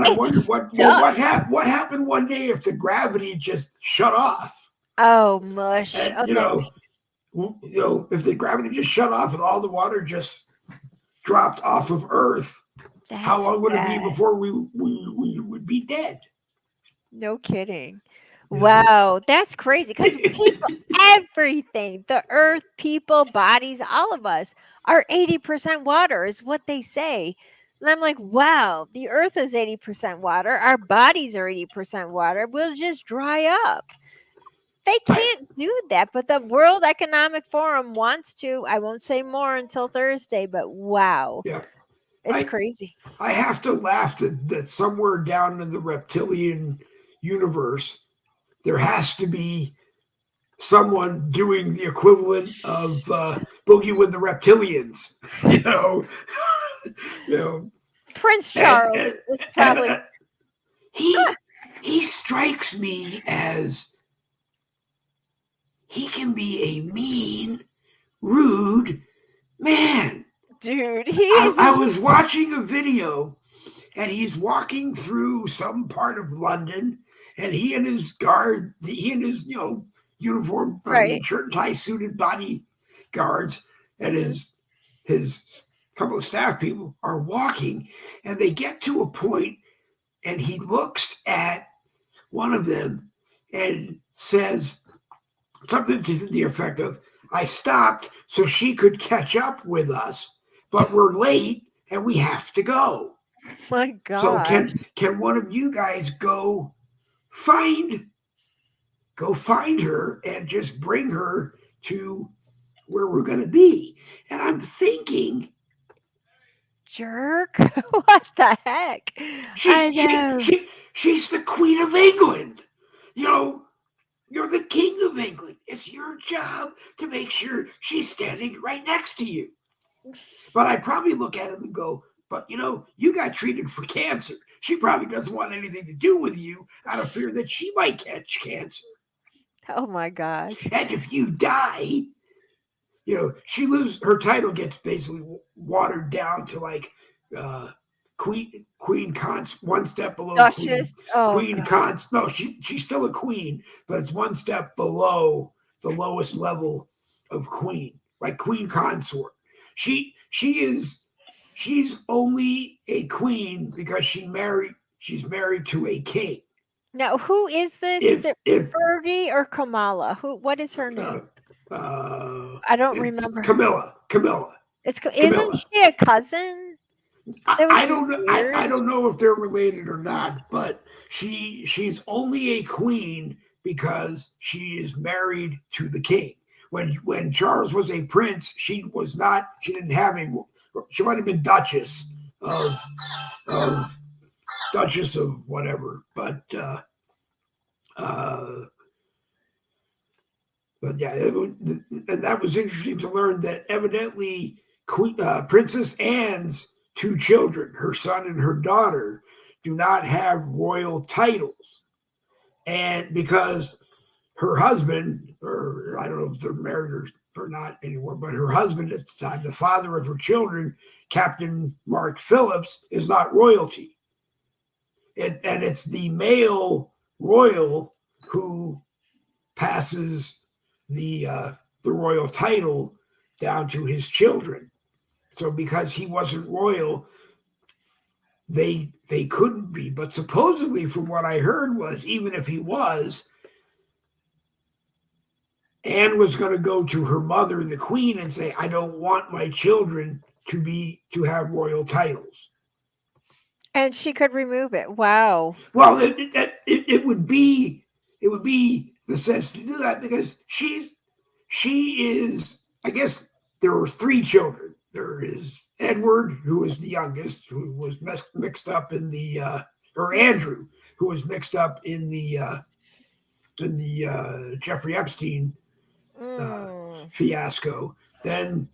I wonder It's what stuff. what happened one day if the gravity just shut off, Oh, mush. and Oh, that if the gravity just shut off and all the water just dropped off of Earth, how that's long would it be bad. before we would be dead? No kidding. You know. Wow, that's crazy because people, everything, the earth, people, bodies, all of us are 80% water, is what they say. And I'm like, wow, the earth is 80% water. Our bodies are 80% water. We'll just dry up. They I can't do that, but the World Economic Forum wants to. I won't say more until Thursday, but wow, yeah. it's I crazy. I have to laugh that somewhere down in the reptilian universe there has to be someone doing the equivalent of Boogie with the Reptilians. you know, you know, Prince and Charles and, is and probably he he strikes me as he can be a mean, rude man. dude. He is I was watching a video and he's walking through some part of London, and he and his guard, he and his uniform, I mean right. shirt and tie suited bodyguards, and Hmm. his couple of staff people are walking, and they get to a point, and he looks at one of them and says something to the effect of, "I stopped so she could catch up with us, but we're late and we have to go." My So gosh, can one of you guys find find her and just bring her to where we're going to be? And I'm thinking jerk! What the heck? I she's know. she's the Queen of England. You know, you're the King of England. It's your job to make sure she's standing right next to you. But I probably look at him and go, but you got treated for cancer. She probably doesn't want anything to do with you out of fear that she might catch cancer. Oh my gosh. And if you die, she loses her title, gets basically watered down to like uh, Queen Cons, one step below Duchess. Oh Queen god. Cons. No, she's still a queen, but it's one step below the lowest level of queen, like queen consort. She's only a queen because she's married to a king. Now, who is this? Is If it if Fergie or Kamala? Who? What is her uh, name? I don't it's remember. Camilla, Isn't Camilla. she a cousin? That was I just don't know. I weird. don't know if they're related or not, but she's only a queen because she is married to the king. When Charles was a prince, she was not. She didn't have a. She might have been of Duchess of whatever, uh, but yeah, and that was interesting to learn that evidently Princess Anne's two children, her son and her daughter, do not have royal titles. And because her husband, or I don't know if they're married or not anymore, but her husband at the time, the father of her children, Captain Mark Phillips, is not royalty. And it's the male royal who passes the royal title down to his children. So because he wasn't royal, they couldn't be. But supposedly, from what I heard, was even if he was, Anne was going to go to her mother, the queen, and say, "I don't want my children to have royal titles." And she could remove it. Wow. Well, it would be the sense to do that because she is. I guess there were three children. There is Edward, who is the youngest, who was mixed up in or Andrew, who was mixed up in the Jeffrey Epstein Mm. fiasco. Then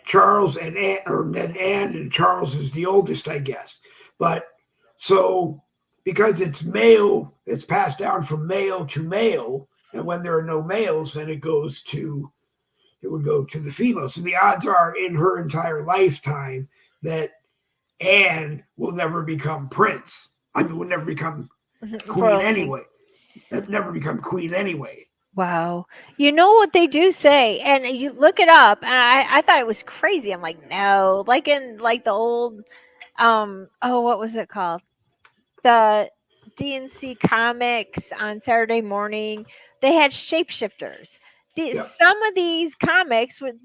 Charles and Anne, or then Anne and Charles is the oldest, I guess. But so because it's male, it's passed down from male to male, and when there are no males, then it would go to the female. So the odds are in her entire lifetime that Anne will never become prince. I mean, will never become queen Royalty. anyway. Never become queen anyway. Wow. You know what they do say, and you look it up, and I thought it was crazy. I'm like, no, like in like the old, oh, what was it called? The DNC comics on Saturday morning. They had shapeshifters. Yep. Some of these comics, with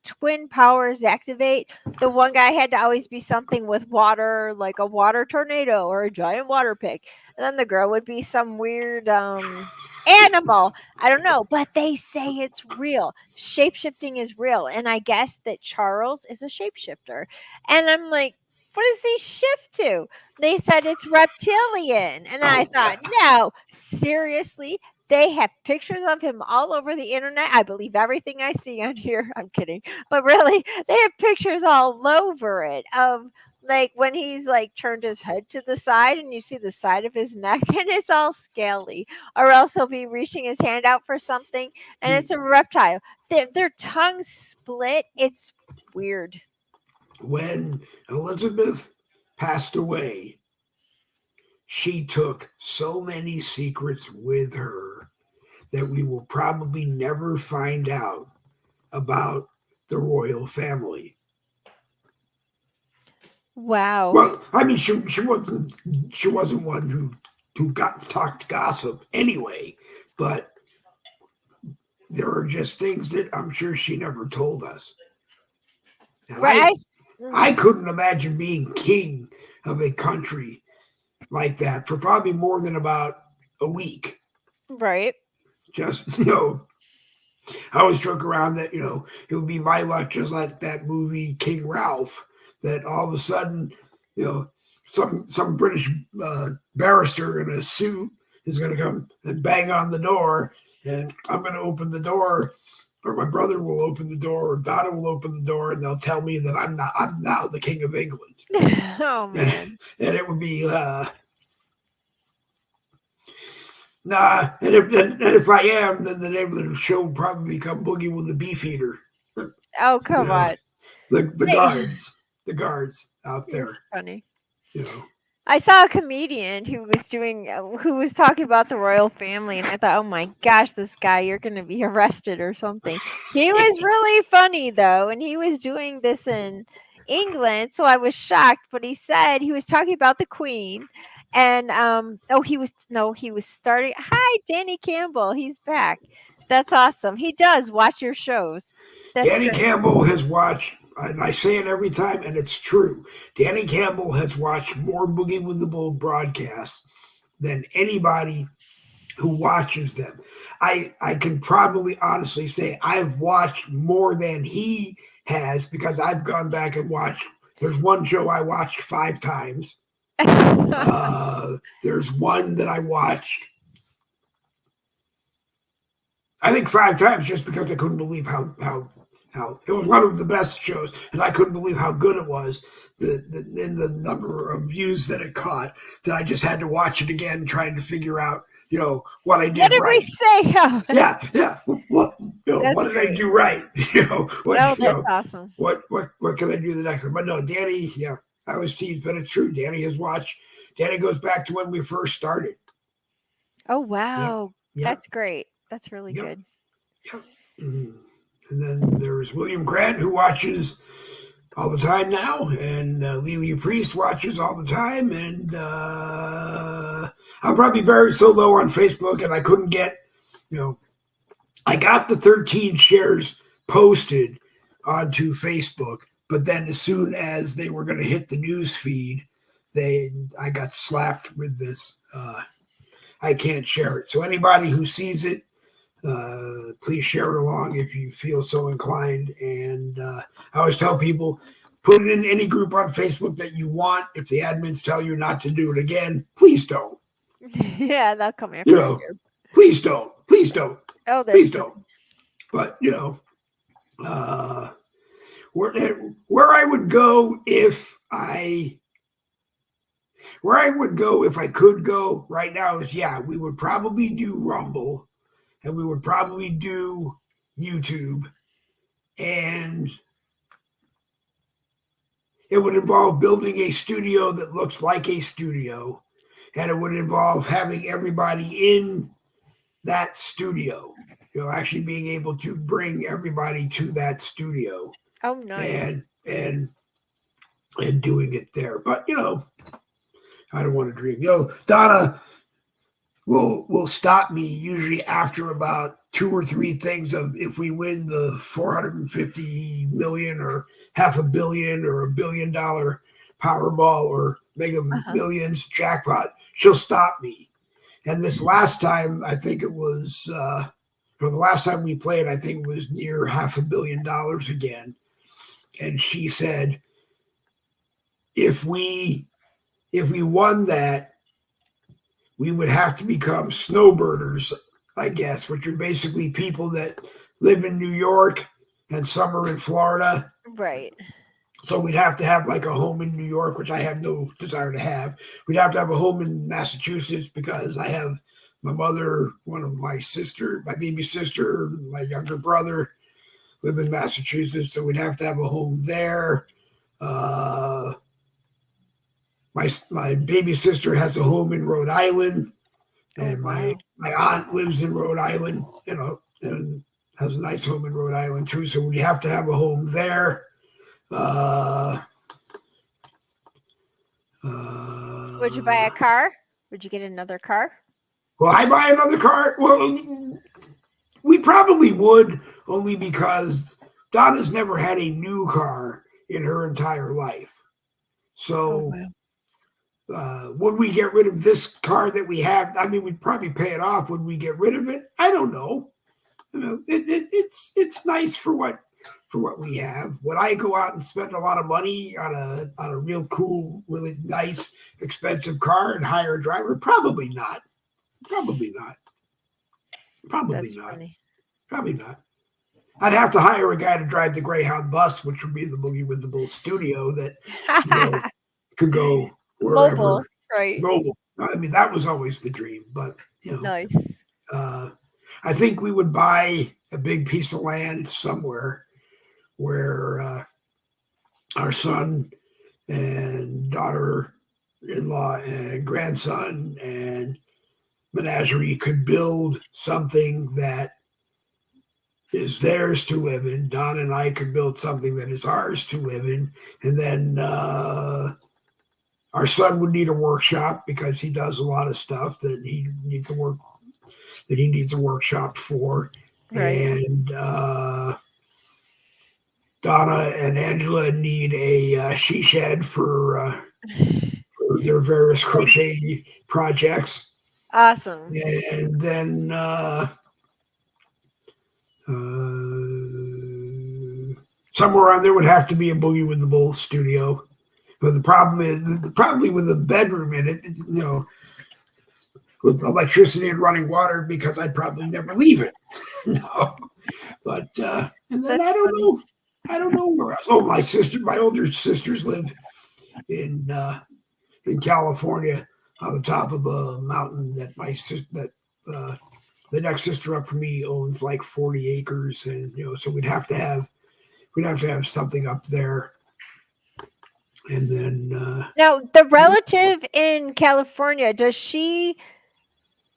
twin powers activate, the one guy had to always be something with water, like a water tornado or a giant water pig. And then the girl would be some weird animal. I don't know, but they say it's real. Shapeshifting is real. And I guess that Charles is a shapeshifter. And I'm like, what does he shift to? They said it's reptilian. And I Oh thought, God. no, seriously? They have pictures of him all over the internet. I believe everything I see on here. I'm kidding. But really, they have pictures all over it of like when he's like turned his head to the side and you see the side of his neck and it's all scaly. Or else he'll be reaching his hand out for something and it's a reptile. Their tongues split. It's weird. When Elizabeth passed away, she took so many secrets with her that we will probably never find out about the royal family. Wow. Well, I mean, she wasn't one who got talked gossip anyway, but there are just things that I'm sure she never told us. And Right. I couldn't imagine being king of a country like that for probably more than about a week. Right. Just, I always joke around that, it would be my luck, just like that movie King Ralph, that all of a sudden, some British barrister in a suit is going to come and bang on the door, and I'm going to open the door, or my brother will open the door, or Donna will open the door, and they'll tell me that I'm now the King of England. Oh man. And it would be nah. And if I am, then the name of the show would probably become Boogie with the Beefeater. Oh come on. The guards out It's there. funny. You know. I saw a comedian who was talking about the royal family, and I thought, oh my gosh, this guy, you're going to be arrested or something. He was really funny though, and he was doing this in England, so I was shocked. But he said he was talking about the Queen, and he was starting. Hi, Danny Campbell, he's back. That's awesome. He does watch your shows. That's Danny great. Campbell has watched, and I say it every time, and it's true. Danny Campbell has watched more Boogie with the Bull broadcasts than anybody who watches them. I can probably honestly say I've watched more than he has because I've gone back and watched. There's one show I watched 5 times. There's one that I watched, I think 5 times, just because I couldn't believe how it was one of the best shows, and I couldn't believe how good it was. In the number of views that it caught, that I just had to watch it again, trying to figure out, what I did What did right. we say? Yeah. What did I do right? That's awesome. What can I do the next time? But no, Danny, yeah, I was teased, but it's true. Danny has watched. Danny goes back to when we first started. Oh wow, Yep. that's great. That's really good. Yep. And then there's William Grant, who watches all the time now, and Lelia Priest watches all the time, and I'm probably buried so low on Facebook, and I couldn't get, I got the 13 shares posted onto Facebook, but then as soon as they were going to hit the news feed, I got slapped with this. I can't share it. So anybody who sees it, please share it along if you feel so inclined. And I always tell people, put it in any group on Facebook that you want. If the admins tell you not to do it again, please don't. Yeah, they'll come after you. Please don't. Please don't. Oh, please don't. But where I would go if I could go right now is, we would probably do Rumble, and we would probably do YouTube, and it would involve building a studio that looks like a studio, and it would involve having everybody in that studio, actually being able to bring everybody to that studio. Oh, nice. And doing it there. But, I don't want to dream. Donna will stop me usually after about two or three things of if we win the 450 million or half a billion or $1 billion Powerball or Mega Uh-huh. Millions jackpot, she'll stop me. And this last time, I think it was, or the last time we played, I think it was near $500 million again. And she said, if we won that, we would have to become snowbirders, I guess, which are basically people that live in New York and some are in Florida. Right. So we'd have to have like a home in New York, which I have no desire to have. We'd have to have a home in Massachusetts because I have my mother, one of my sister, my baby sister, my younger brother live in Massachusetts. So we'd have to have a home there. Uh, my baby sister has a home in Rhode Island, Oh, and my wow. my aunt lives in Rhode Island, and has a nice home in Rhode Island too. So we have to have a home there. Uh, Would you buy uh, a car? Would you get another car? will I buy another car? Well, we probably would, only because Donna's never had a new car in her entire life. Oh, So wow. would we get rid of this car that we have? I mean, we'd probably pay it off. Would we get rid of it? I don't know. It's nice for what we have. Would I go out and spend a lot of money on a real cool, really nice, expensive car and hire a driver? Probably not. Probably not. Probably That's not. funny. Probably not. I'd have to hire a guy to drive the Greyhound bus, which would be the Boogie with the Bull studio that could go wherever. Mobile. Right. Mobile. I mean, that was always the dream, but Nice. uh, I think we would buy a big piece of land somewhere where our son and daughter-in-law and grandson and menagerie could build something that is theirs to live in. Don and I could build something that is ours to live in, and then our son would need a workshop because he does a lot of stuff that he needs a workshop for, Right. and Donna and Angela need a she shed for their various Right. crochet projects, Awesome. and then somewhere on there would have to be a Boogie with the Bull studio. But the problem is, probably with a bedroom in it, with electricity and running water, because I'd probably never leave it. No, but and then That's funny. I don't know where else. Oh, my older sisters live in California on the top of a mountain that uh, the next sister up from me owns like 40 acres, and so we'd have to have something up there, and then Now, the relative in California, does she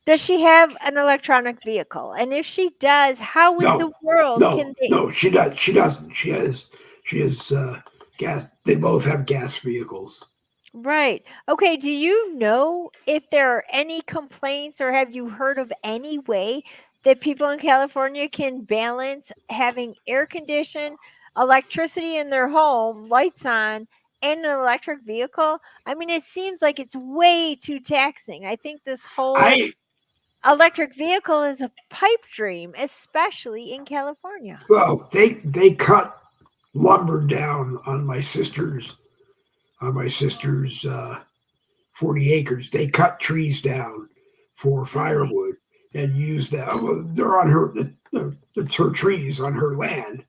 have an electronic vehicle? And if she does, how in no, the world no, can they? no, she doesn't. She has gas. They both have gas vehicles. Right. Okay. Do you know if there are any complaints or have you heard of any way that people in California can balance having air condition, electricity in their home, lights on, and an electric vehicle? I mean, it seems like it's way too taxing. I think this whole I electric vehicle is a pipe dream, especially in California. Well, they cut lumber down on my sister's 40 acres. They cut trees down for Really? firewood and use that. Well, they're on her. It's her trees on her land.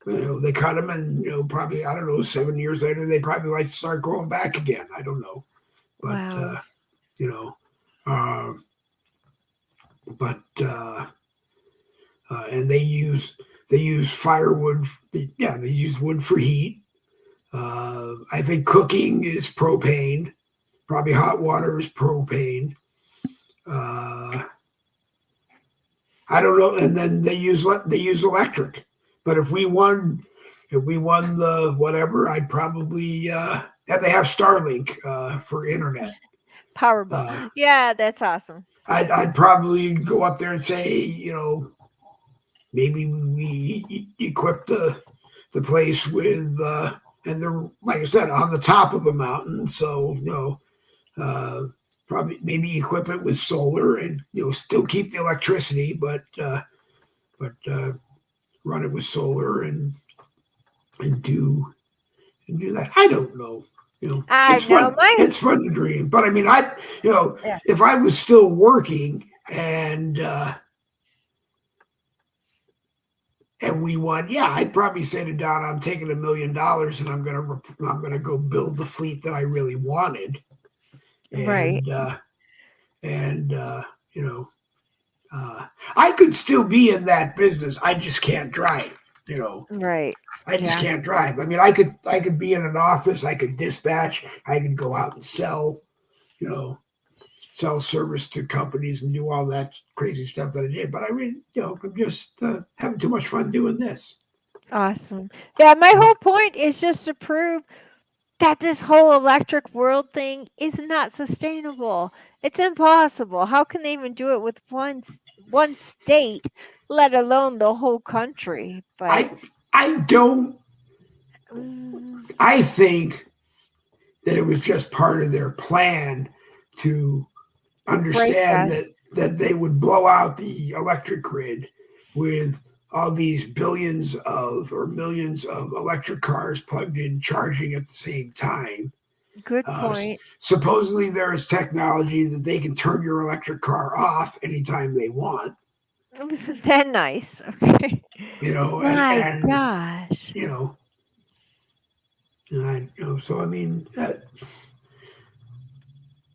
They cut them, and probably, I don't know, 7 years later, they probably like to start growing back again. I don't know, but Wow. you know, uh, but and they use firewood. Yeah, they use wood for heat. I think cooking is propane. Probably hot water is propane. Uh, I don't know. And then they use electric. But if we won the whatever, I'd probably and they have Starlink for internet. Powerball. Uh, Yeah, that's awesome. I'd probably go up there and say, maybe we equip the place with and they're like I said on the top of a mountain, so uh, probably maybe equip it with solar and still keep the electricity, but run it with solar and do that. I don't know. I It's know fun. my It's fun to dream. But I mean, yeah. if I was still working and we won, yeah, I'd probably say to Don, I'm taking $1 million and I'm gonna go build the fleet that I really wanted, Right, and and you know, I could still be in that business. I just can't drive. right. I just Yeah. can't drive. I mean, I could be in an office. I could dispatch. I could go out and sell. You know, sell service to companies and do all that crazy stuff that I did. But I mean, I'm just having too much fun doing this. Awesome. Yeah, my whole point is just to prove that this whole electric world thing is not sustainable. It's impossible. How can they even do it with one state, let alone the whole country? But I I don't. mm, I think that it was just part of their plan to break understand us. that they would blow out the electric grid with all these billions of or millions of electric cars plugged in charging at the same time. Good Uh, point. Supposedly, there is technology that they can turn your electric car off anytime they want. Wasn't that nice? Okay. My And gosh. you know, so I mean,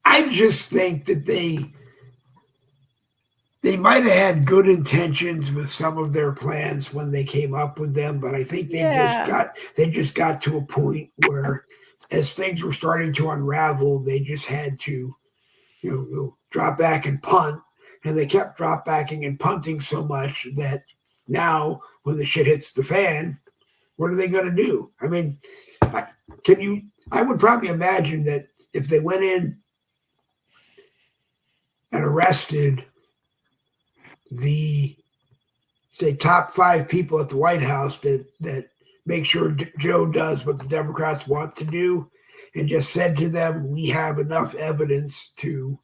I just think that they might have had good intentions with some of their plans when they came up with them, but I think Yeah. they just got to a point where, as things were starting to unravel, they just had to drop back and punt, and they kept drop backing and punting so much that now when the shit hits the fan, what are they going to do? I mean, can you? I would probably imagine that if they went in and arrested the say top 5 people at the White House that make sure Joe does what the Democrats want to do, and just said to them, "We have enough evidence to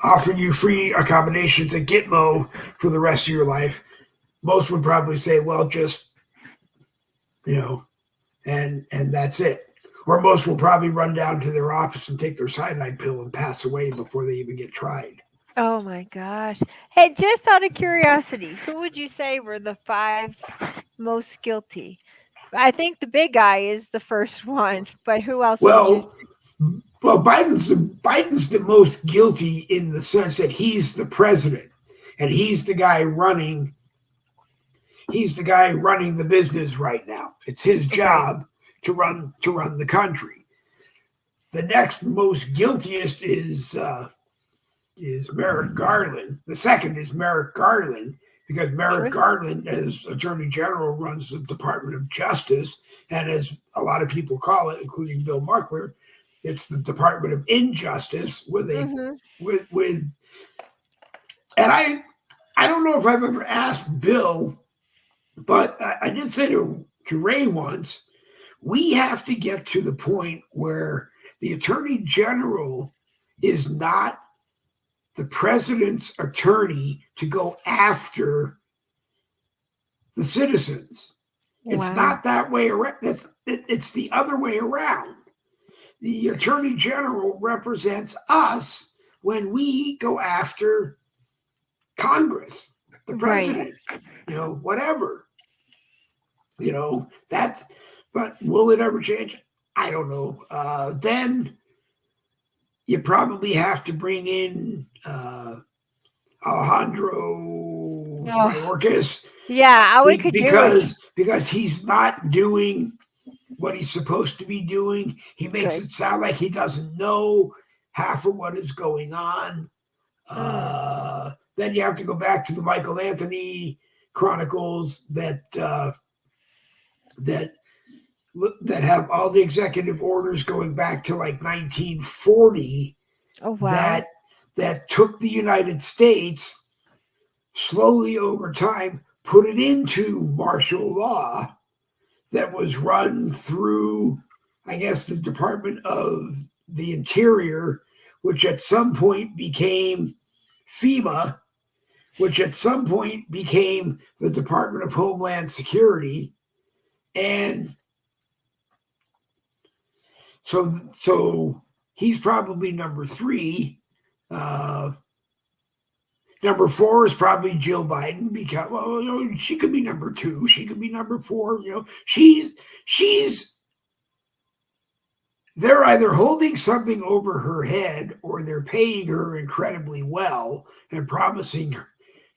offer you free accommodations at Gitmo for the rest of your life." Most would probably say, "Well, just you know," and that's it. Or most will probably run down to their office and take their cyanide pill and pass away before they even get tried. Oh my gosh. Hey, just out of curiosity, who would you say were the five most guilty? I think the big guy is the first one, but who else would you say? Well, well, Biden's the most guilty in the sense that he's the president and he's the guy running. He's the guy running the business right now. It's his Right. job to run the country. The next most guiltiest is Merrick Garland. The second is Merrick Garland because Merrick True. Garland, as Attorney General, runs the Department of Justice, and as a lot of people call it, including Bill Muckler, it's the Department of Injustice Mm-hmm. with and I don't know if I've ever asked Bill, but I did say to Ray once, we have to get to the point where the Attorney General is not the president's attorney to go after the citizens. It's Wow. not that way around. It's the other way around. The attorney general represents us when we go after Congress, the Right. president, whatever. That's. But will it ever change? I don't know. Then you probably have to bring in Alejandro Oh, Mayorkas yeah. All we could do is because he's not doing what he's supposed to be doing. He makes good. it sound like he doesn't know half of what is going on. Mm. Then you have to go back to the Michael Anthony Chronicles that that have all the executive orders going back to like 1940 Oh, that wow. that took the United States slowly over time, put it into martial law that was run through, I guess, the Department of the Interior, which at some point became FEMA, which at some point became the Department of Homeland Security. And so he's probably number 3. Number 4 is probably Jill Biden, because she could be number 2, she could be number 4. She's they're either holding something over her head or they're paying her incredibly well and promising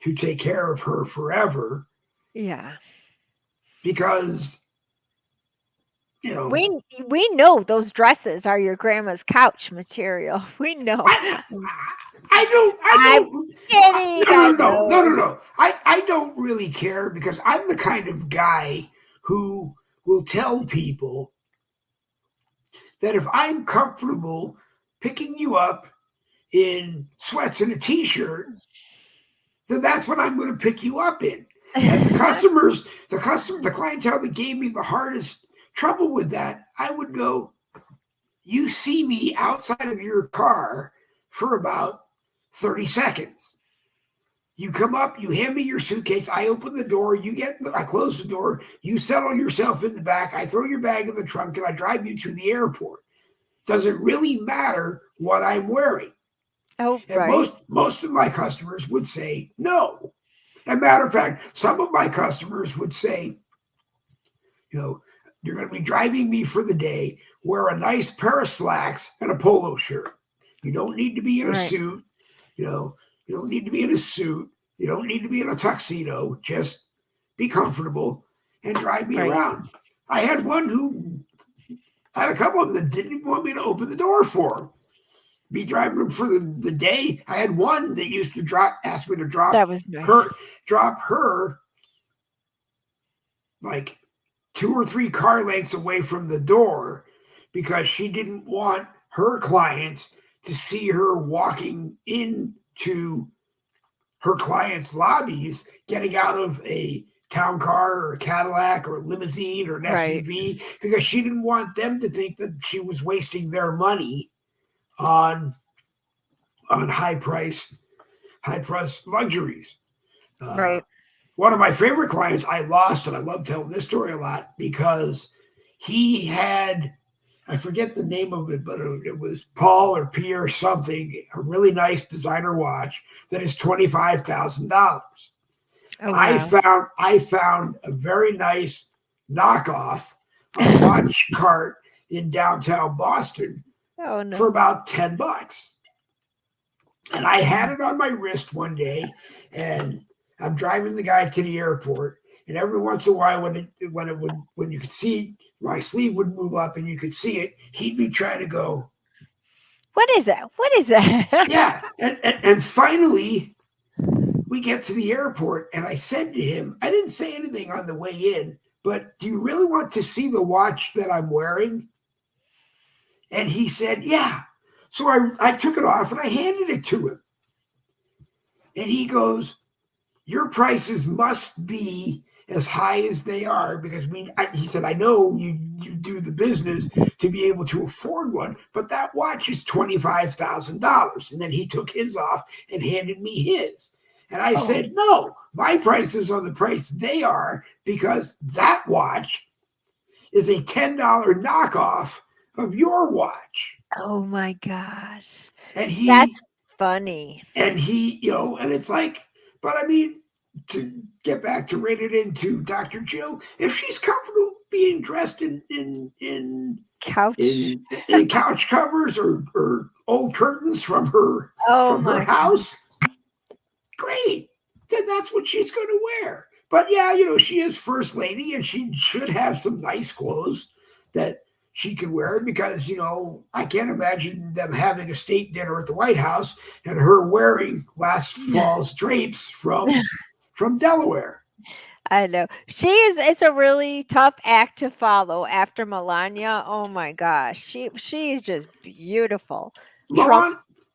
to take care of her forever. Yeah. Because we know those dresses are your grandma's couch material. We know. I don't. Kidding. No. I don't really care, because I'm the kind of guy who will tell people that if I'm comfortable picking you up in sweats and a t-shirt, then that's what I'm going to pick you up in. And the clientele that gave me the hardest trouble with that, I would go, you see me outside of your car for about 30 seconds. You come up, you hand me your suitcase, I open the door, I close the door, you settle yourself in the back, I throw your bag in the trunk, and I drive you to the airport. Does it really matter what I'm wearing? Oh, and right. most of my customers would say no. As a matter of fact, some of my customers would say, you're going to be driving me for the day, wear a nice pair of slacks and a polo shirt. You don't need to be in a suit. You don't need to be in a suit. You don't need to be in a tuxedo. Just be comfortable and drive me around. I had a couple of them that didn't even want me to open the door for them. Be driving them for the day. I had one that used to ask me to drop that was nice. drop her like 2 or 3 car lengths away from the door, because she didn't want her clients to see her walking into her clients' lobbies, getting out of a town car or a Cadillac or a limousine or an SUV, because she didn't want them to think that she was wasting their money on high price luxuries. One of my favorite clients I lost, and I love telling this story a lot, because he had, I forget the name of it, but it was Paul or Pierre something, a really nice designer watch that is $25,000. Oh, wow. I found a very nice knockoff on a watch cart in downtown Boston for about $10. And I had it on my wrist one day, and I'm driving the guy to the airport, and every once in a while, when you could see my sleeve would move up and you could see it, he'd be trying to go, what is that? What is that? Yeah. And finally, we get to the airport, and I said to him, I didn't say anything on the way in, but do you really want to see the watch that I'm wearing? And he said, yeah. So I took it off and I handed it to him. And he goes, your prices must be as high as they are, because he said, I know you do the business to be able to afford one, but that watch is $25,000. And then he took his off and handed me his. And I said, no, my prices are the price they are, because that watch is a $10 knockoff of your watch. Oh my gosh. And that's funny. And and it's like, but I mean, to get back to rein it into Dr. Jill, if she's comfortable being dressed in couch covers or old curtains from her house, great. Then that's what she's going to wear. But yeah, she is first lady, and she should have some nice clothes that she could wear, because, I can't imagine them having a state dinner at the White House and her wearing last fall's drapes from Delaware. I know. It's a really tough act to follow after Melania. Oh my gosh. She is just beautiful.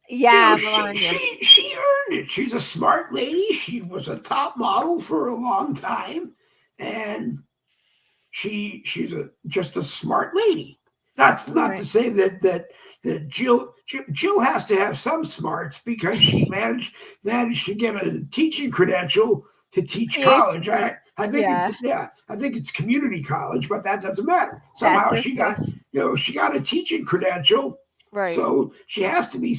Yeah, Melania. She earned it. She's a smart lady. She was a top model for a long time, and she's just a smart lady. Not to Right. say that Jill has to have some smarts because she managed to get a teaching credential to teach college. PhD. I think Yeah, I think it's community college, but that doesn't matter. that's Somehow okay. she got a teaching credential, Right. so she has to be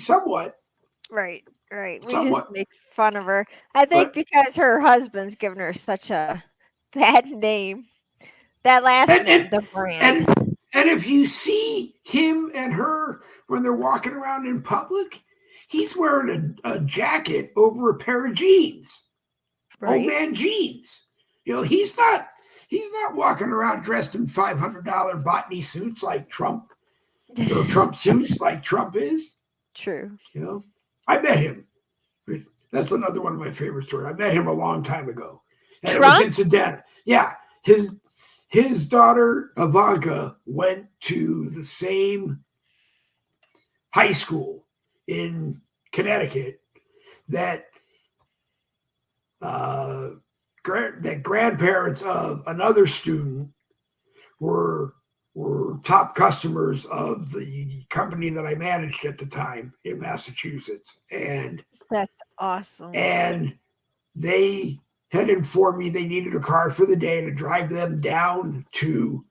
Right. Right. We just somewhat. make fun of her. I think But because her husband's given her such a bad name. That last and name, and the brand. and and if you see him and her when they're walking around in public, he's wearing a jacket over a pair of jeans, old Right? man jeans. He's not walking around dressed in $500 botany suits like Trump, Trump suits like Trump is. True. You know, I met him. That's another one of my favorite stories. I met him a long time ago, and it was Trump? incidental. Yeah, his daughter Ivanka went to the same high school in Connecticut that uh, that grandparents of another student were top customers of the company that I managed at the time in Massachusetts, That's awesome. and they had informed me they needed a car for the day to drive them down to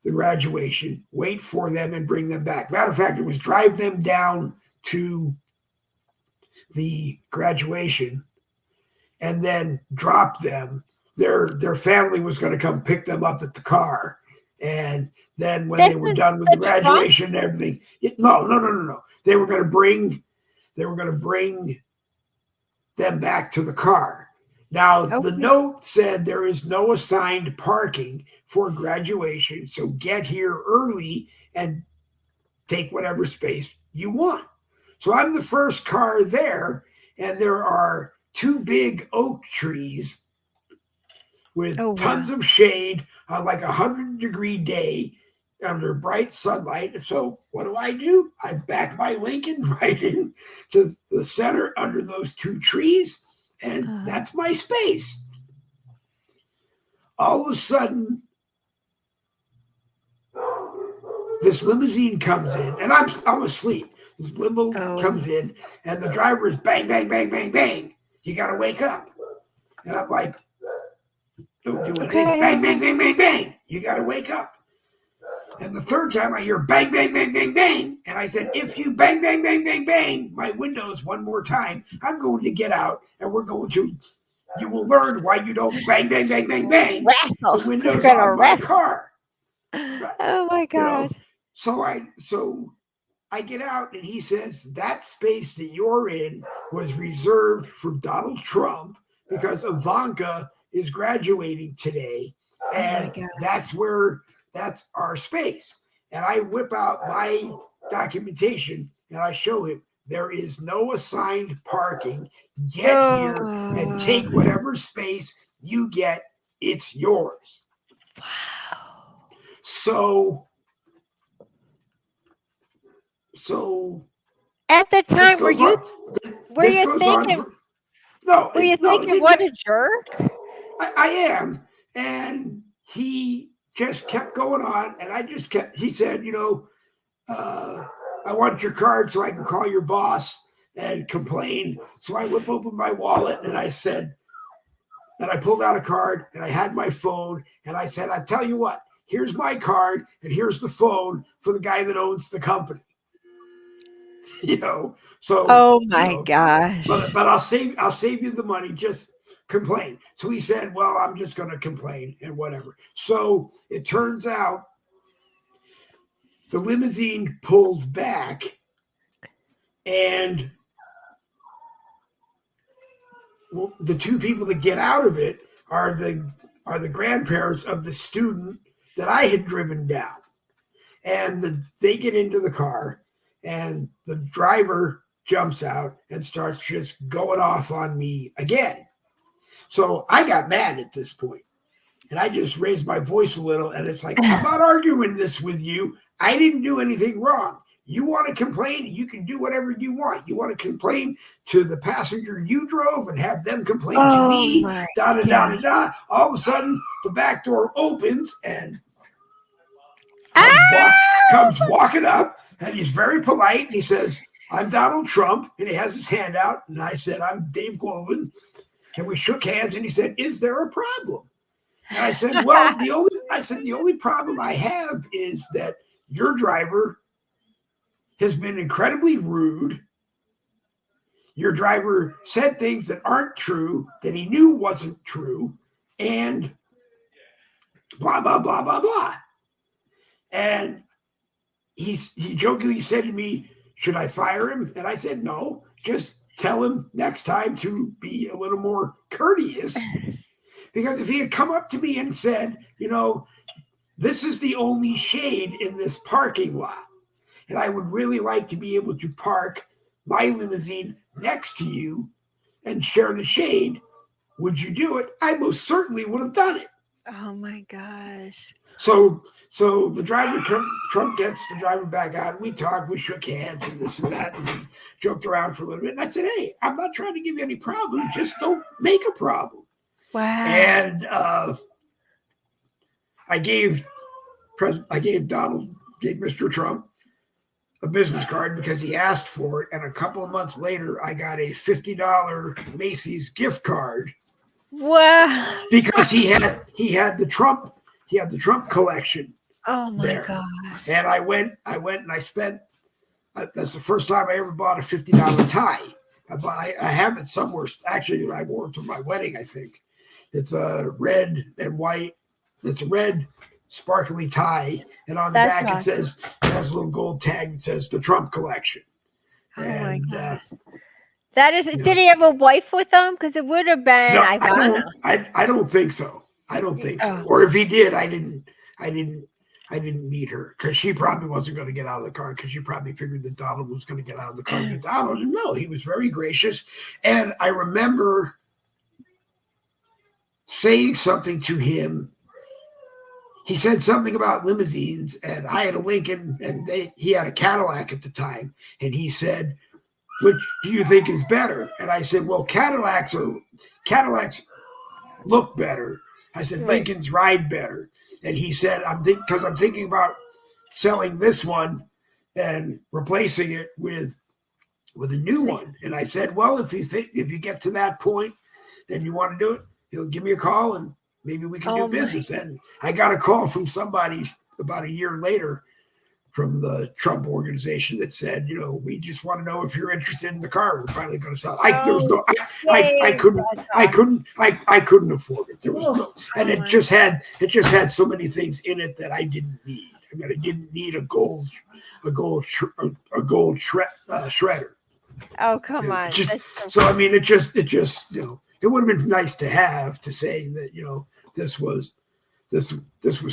the graduation, wait for them, and bring them back. Matter of fact, it was drive them down to the graduation and then drop them. Their family was going to come pick them up at the car, and then when This they were is done with the the Trump? graduation and everything, no. They were going to bring them back to the car. Now, the Okay. note said there is no assigned parking for graduation, so get here early and take whatever space you want. So I'm the first car there, and there are two big oak trees with Oh, tons wow. of shade on like 100-degree day under bright sunlight. So what do? I back my Lincoln right into the center under those two trees, and Uh, that's my space. All of a sudden, this limousine comes in, and I'm asleep. This limo oh, comes in, and the driver is bang, bang, bang, bang, bang. You got to wake up. And I'm like, don't do anything. okay, Bang, bang, okay. bang, bang, bang. You got to wake up. And the third time I hear bang, bang, bang, bang, bang. And I said, if you bang, bang, bang, bang, bang my windows one more time, I'm going to get out and you will learn why you don't bang, bang, bang, bang, bang Wrestle. the You're windows gonna on my wrestle. car. Right. Oh my You God. know, so I get out and he says that space that you're in was reserved for Donald Trump because Ivanka is graduating today, Oh my and gosh. that's our space. And I whip out my documentation and I show him there is no assigned parking. Get here and Oh, take whatever space you get. It's yours. wow. So so At the this time, goes on. were This you goes on thinking for no, were you no. It thinking didn't what get. a jerk? I am, and he just kept going on, and I just kept. He said, uh, I want your card so I can call your boss and complain. So I whip open my wallet and I said, and I pulled out a card and I had my phone and I said, I tell you what, here's my card and here's the phone for the guy that owns the company. you know, so Oh you my know, gosh. but I'll save you the money. Just complain. So he said, well, I'm just going to complain and whatever. So it turns out the limousine pulls back and the two people that get out of it are the grandparents of the student that I had driven down. And they get into the car and the driver jumps out and starts just going off on me again. So I got mad at this point and I just raised my voice a little and it's like, I'm not arguing this with you. I didn't do anything wrong. You want to complain, you can do whatever you want. You want to complain to the passenger you drove and have them complain to me, da da da da da. All of a sudden, the back door opens and comes walking up, and he's very polite. And he says, "I'm Donald Trump," and he has his hand out. And I said, "I'm Dave Globin," and we shook hands. And he said, "Is there a problem?" And I said, "Well, the only problem I have is that your driver has been incredibly rude. Your driver said things that aren't true, that he knew wasn't true, and blah, blah, blah, blah, blah." And he jokingly said to me, "Should I fire him?" And I said, "No, just tell him next time to be a little more courteous." Because if he had come up to me and said, "This is the only shade in this parking lot, and I would really like to be able to park my limousine next to you and share the shade. Would you do it?" I most certainly would have done it. Oh my gosh. So the driver, Trump gets the driver back out. We talked, we shook hands and this and that, and we joked around for a little bit. And I said, "Hey, I'm not trying to give you any problem. Just don't make a problem." Wow. And I gave Mr. Trump a business card because he asked for it. And a couple of months later, I got a $50 Macy's gift card. Wow. Because he had the Trump collection. Oh my there. gosh. And I went and I spent. That's the first time I ever bought a $50 tie. I have it somewhere. Actually, I wore it to my wedding, I think. It's a red and white. It's a red sparkly tie, and on the back awesome. It has a little gold tag that says the Trump collection. Oh my gosh. That is. Did he have a wife with him? Because it would have been. No, I don't think so. I don't think so. Or if he did, I didn't meet her because she probably wasn't going to get out of the car because she probably figured that Donald was going to get out of the car. But Donald, no, he was very gracious, and I remember saying something to him. He said something about limousines, and I had a Lincoln, and he had a Cadillac at the time, and he said, "Which do you think is better?" And I said, "Well, Cadillacs look better." I said, "Lincolns ride better." And he said, I'm thinking about selling this one and replacing it with a new one." And I said, "Well, if you get to that point and you want to do it, he'll give me a call and maybe we can do business." And I got a call from somebody about a year later from the Trump organization that said, "We just want to know if you're interested in the car. We're finally going to sell it." I couldn't afford it. There was no, and it just had so many things in it that I didn't need. I mean, I didn't need a gold shredder. Oh, come on. I mean, it just it would have been nice to have to say that this was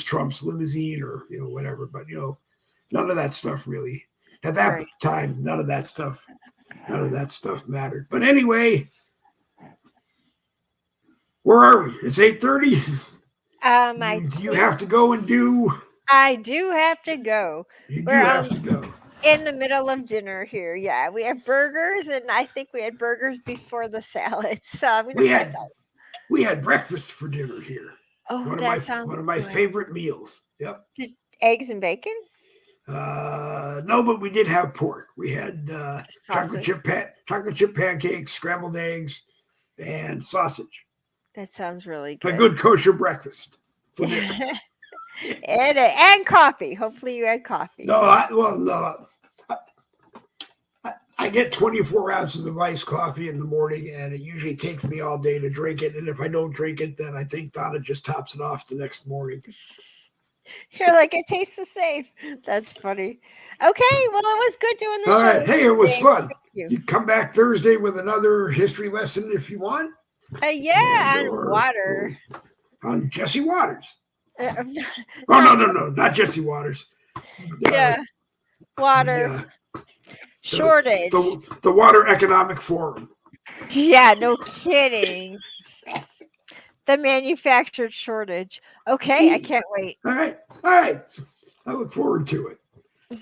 Trump's limousine or whatever, but none of that stuff really at that time. None of that stuff mattered. But anyway, where are we? It's 8:30. You have to go and do. I do have to go. You do have to go. In the middle of dinner here. Yeah, we have burgers, and I think we had burgers before the salads. So I'm gonna we had breakfast for dinner here. Oh, one of my favorite meals. Yep. Eggs and bacon? No, but we did have pork. We had chocolate chip pancakes, scrambled eggs, and sausage. That sounds really good. A good kosher breakfast for dinner. and coffee. Hopefully you had coffee. No, I get 24 ounces of iced coffee in the morning, and it usually takes me all day to drink it. And if I don't drink it, then I think Donna just tops it off the next morning. You're like, it tastes the same. That's funny. Okay, well, it was good doing this. All right. Hey, it was fun. You come back Thursday with another history lesson if you want. On water. On Jesse Waters. No, not Jesse Waters. Water. Shortage. The Water Economic Forum. Yeah, no kidding. The manufactured shortage. Okay, I can't wait. All right. I look forward to it.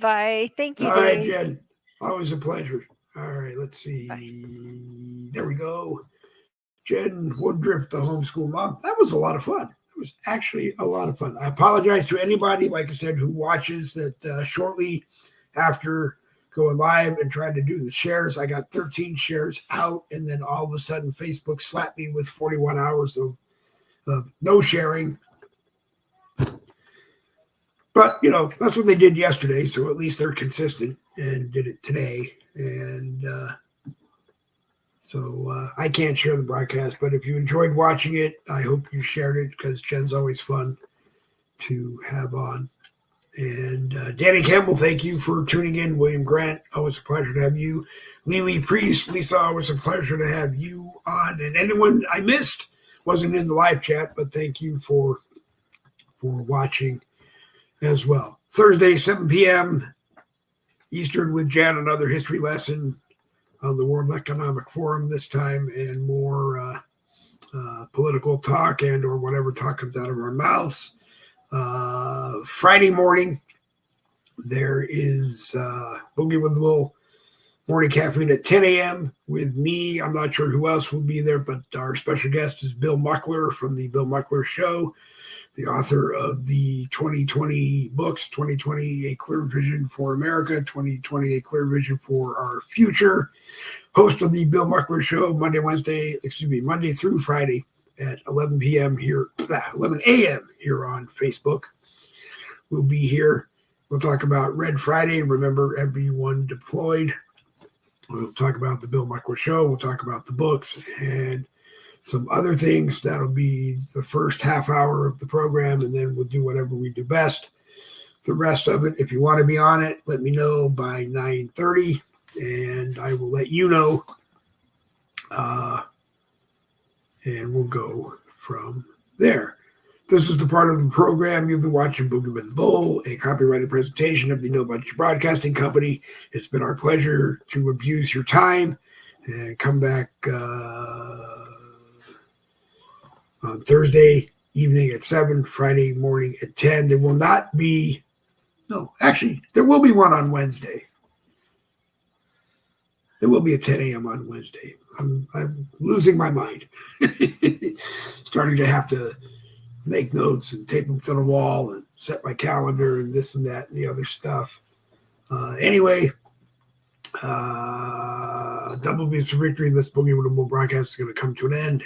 Bye. Thank you, All right, Dave. Jen. Always a pleasure. All right, let's Bye. see. There we go. Jen Woodruff, the homeschool mom. That was a lot of fun. It was actually a lot of fun. I apologize to anybody, like I said, who watches that shortly after going live and trying to do the shares. I got 13 shares out, and then all of a sudden Facebook slapped me with 41 hours of no sharing. But, that's what they did yesterday, so at least they're consistent and did it today. And so I can't share the broadcast, but if you enjoyed watching it, I hope you shared it because Jen's always fun to have on. And Danny Campbell, thank you for tuning in. William Grant, always a pleasure to have you. Lily Priest, Lisa, always a pleasure to have you on. And anyone I missed wasn't in the live chat, but thank you for watching as well. Thursday, 7 p.m. Eastern with Jan, another history lesson on the World Economic Forum this time, and more political talk and or whatever talk comes out of our mouths. Friday morning, there is Boogie with the Bull morning caffeine at 10 a.m. with me. I'm not sure who else will be there, but our special guest is Bill Muckler from the Bill Muckler Show, the author of the 2020 books, 2020, A Clear Vision for America, 2020, A Clear Vision for Our Future, host of the Bill Muckler Show, Monday through Friday at 11 p.m. here, 11 a.m. here on Facebook. We'll be here. We'll talk about Red Friday. Remember, everyone deployed. We'll talk about the Bill Muckler Show. We'll talk about the books and some other things. That'll be the first half hour of the program, and then we'll do whatever we do best. The rest of it, if you want to be on it, let me know by 9:30, and I will let you know. And we'll go from there. This is the part of the program you've been watching, Boogie with the Bull, a copyrighted presentation of the No Budget Broadcasting Company. It's been our pleasure to abuse your time and come back on Thursday evening at 7, Friday morning at 10. There will not be, no, actually, there will be one on Wednesday. There will be a 10 a.m. on Wednesday. I'm losing my mind. Starting to have to make notes and tape them to the wall and set my calendar and this and that and the other stuff. Anyway, Double Beats of Victory, this Boogie with the Bull broadcast is going to come to an end.